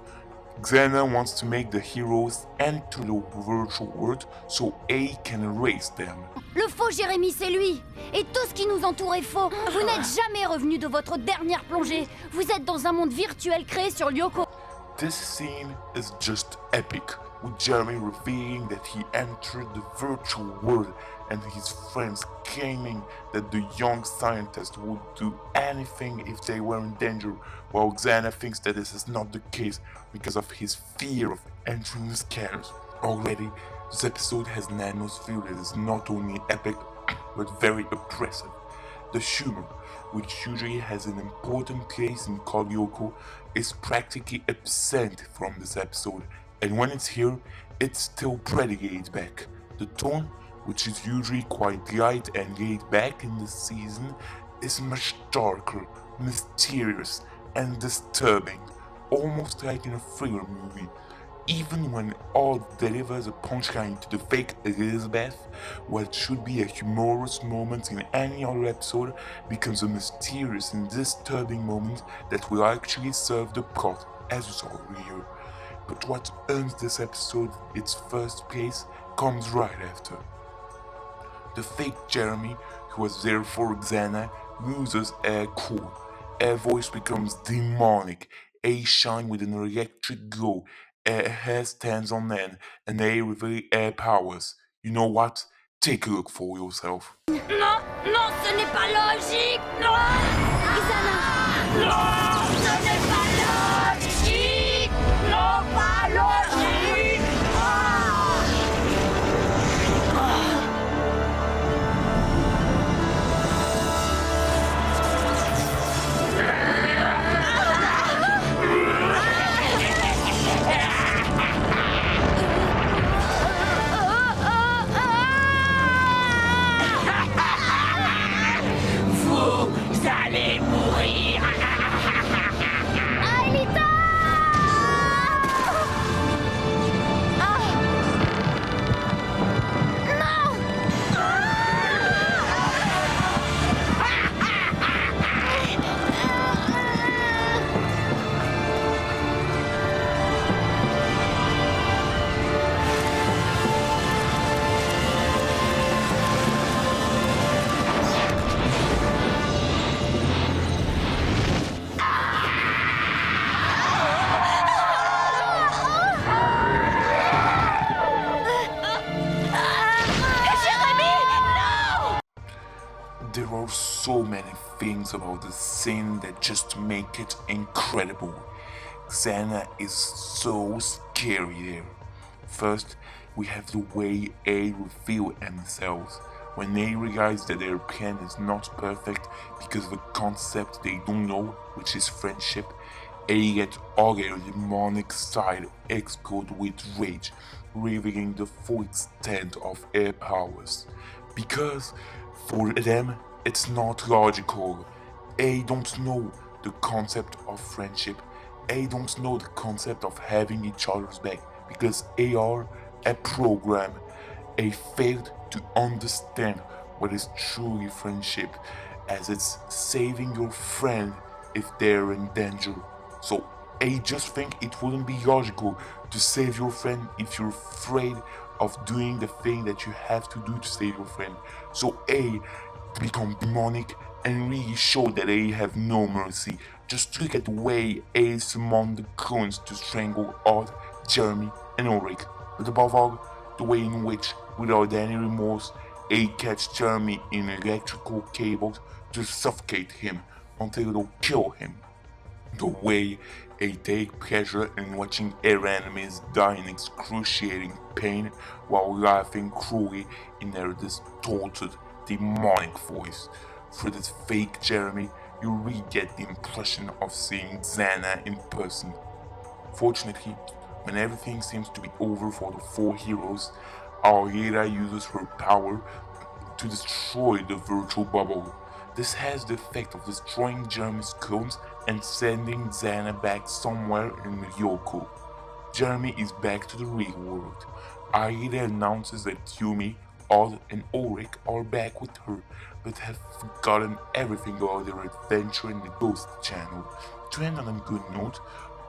Xana wants to make the heroes enter the virtual world so A can erase them. Le faux Jérémy, c'est lui. Et tout ce qui nous entoure est faux. Vous n'êtes jamais revenu de votre dernière plongée. Vous êtes dans un monde virtuel créé sur Yoko. This scene is just epic, with Jeremy revealing that he entered the virtual world and his friends claiming that the young scientist would do anything if they were in danger, while Xana thinks that this is not the case because of his fear of entering the scanners. Already, This episode has an atmosphere that is not only epic but very oppressive. The humor, which usually has an important place in Koryoko, is practically absent from this episode, and when it's here, it's still pretty back. The tone, which is usually quite light and laid back in this season, is much darker, mysterious, and disturbing, almost like in a thriller movie. Even when Odd delivers a punchline to the fake Elizabeth, what should be a humorous moment in any other episode becomes a mysterious and disturbing moment that will actually serve the plot, as you saw earlier. But what earns this episode its first place comes right after. The fake Jeremy, who was there for Xana, loses a cool. Her voice becomes demonic. A shine with an electric glow. Her hair stands on end, and they reveal her powers. You know what? Take a look for yourself. Non, non, ce n'est pas logique, non Xana Non, ce n'est pas logique Non, pas logique Vous allez mourir. Aelita Non There are so many things about this scene that just make it incredible. Xana is so scary there. First, we have the way they reveal themselves. When they realize that their plan is not perfect because of a concept they don't know, which is friendship, they let all their demonic side explode with rage, revealing the full extent of their powers. Because for them, it's not logical. They don't know the concept of friendship. They don't know the concept of having each other's back because they are a program. They failed to understand what is truly friendship, as it's saving your friend if they're in danger. So I just think it wouldn't be logical to save your friend if you're afraid of doing the thing that you have to do to save your friend. So A, become demonic and really show that they have no mercy. Just look at the way A summoned the clones to strangle Odd, Jeremy, and Ulrich. But above all, the way in which, without any remorse, A catch Jeremy in electrical cables to suffocate him until they'll kill him. The way they take pleasure in watching their enemies die in excruciating pain while laughing cruelly in their distorted, demonic voice. Through this fake Jeremy, you really get the impression of seeing Xana in person. Fortunately, when everything seems to be over for the four heroes, Aelita uses her power to destroy the virtual bubble. This has the effect of destroying Jeremy's clones and sending Xana back somewhere in Ryoko. Jeremy is back to the real world. Aelita announces that Yumi, Odd, and Ulrich are back with her, but have forgotten everything about their adventure in the Ghost Channel. To end on a good note,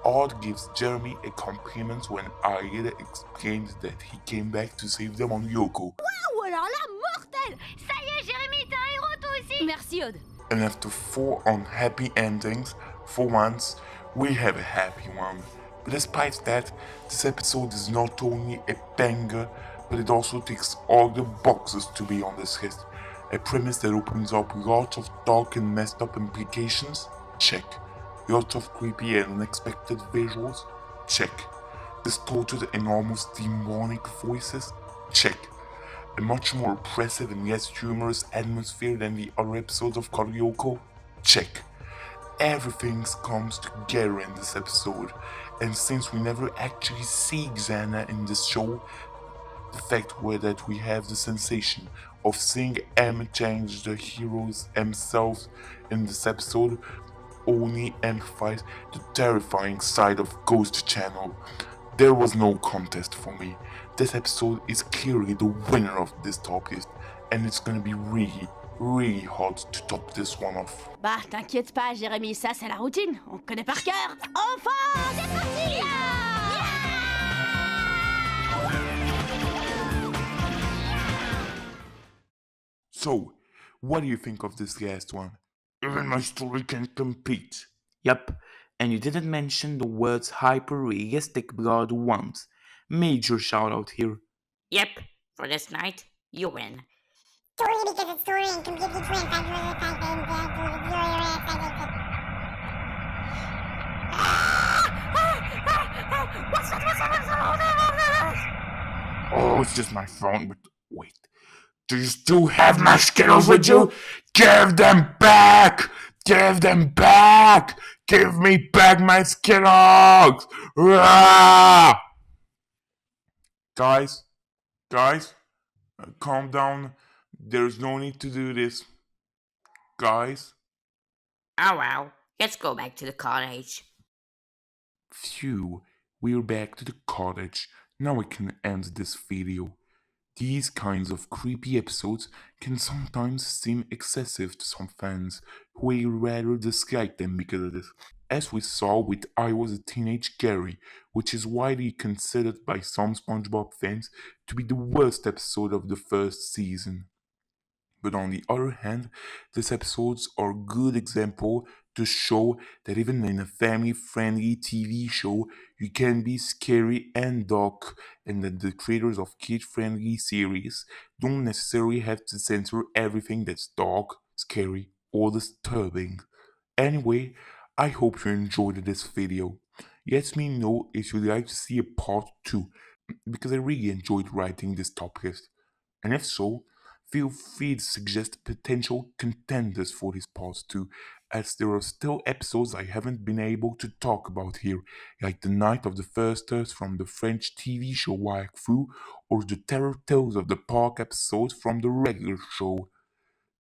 Odd gives Jeremy a compliment when Aelita explains that he came back to save them on Ryoko. Waouh, alors là, mortel Ça y est, Jérémy, t'es un héros toi aussi Merci, Aude. And after 4 unhappy endings, for once, we have a happy one. But despite that, this episode is not only a banger, but it also ticks all the boxes to be on this list. A premise that opens up lots of dark and messed up implications? Check. Lots of creepy and unexpected visuals? Check. Distorted and almost demonic voices? Check. A much more oppressive and less humorous atmosphere than the other episodes of Karyoko? Check. Everything comes together in this episode, and since we never actually see Xana in this show, the fact that we have the sensation of seeing M change the heroes themselves in this episode only amplifies the terrifying side of Ghost Channel. There was no contest for me. This episode is clearly the winner of this top list, and it's gonna be really hard to top this one off. Bah, t'inquiète pas, Jérémy, ça c'est la routine. On connaît par cœur. Enfin, c'est parti! So, what do you think of this last one? Even my story can compete. Yup, and you didn't mention the words hyper-realistic blood once. Major shout out here. Yep, for this night, you win. Story because it's story and completely Oh, it's just my phone, but wait. Do you still have my Skittles with you? Give them back! Give them back! Give me back my Skittles! Ah! Guys, calm down. There's no need to do this. Guys? Oh well, let's go back to the cottage. Phew, we're back to the cottage. Now we can end this video. These kinds of creepy episodes can sometimes seem excessive to some fans who will rather dislike them because of this. As we saw with I Was a Teenage Gary, which is widely considered by some SpongeBob fans to be the worst episode of the first season. But on the other hand, these episodes are a good example to show that even in a family-friendly TV show, you can be scary and dark, and that the creators of kid-friendly series don't necessarily have to censor everything that's dark, scary, or disturbing. Anyway, I hope you enjoyed this video. Let me know if you'd like to see a part 2, because I really enjoyed writing this top list. And if so, feel free to suggest potential contenders for this part 2, as there are still episodes I haven't been able to talk about here, like the Night of the First Earth from the French TV show Wakfu, or the Terror Tales of the Park episodes from the regular show.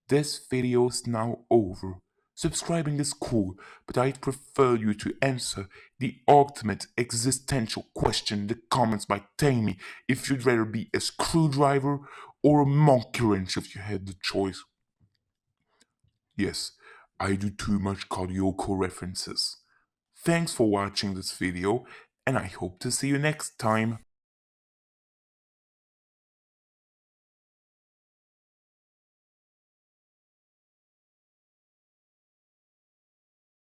This video's now over. Subscribing is cool, but I'd prefer you to answer the ultimate existential question in the comments by telling me if you'd rather be a screwdriver or a monkey wrench if you had the choice. Yes, I do too much Karyoko references. Thanks for watching this video, and I hope to see you next time.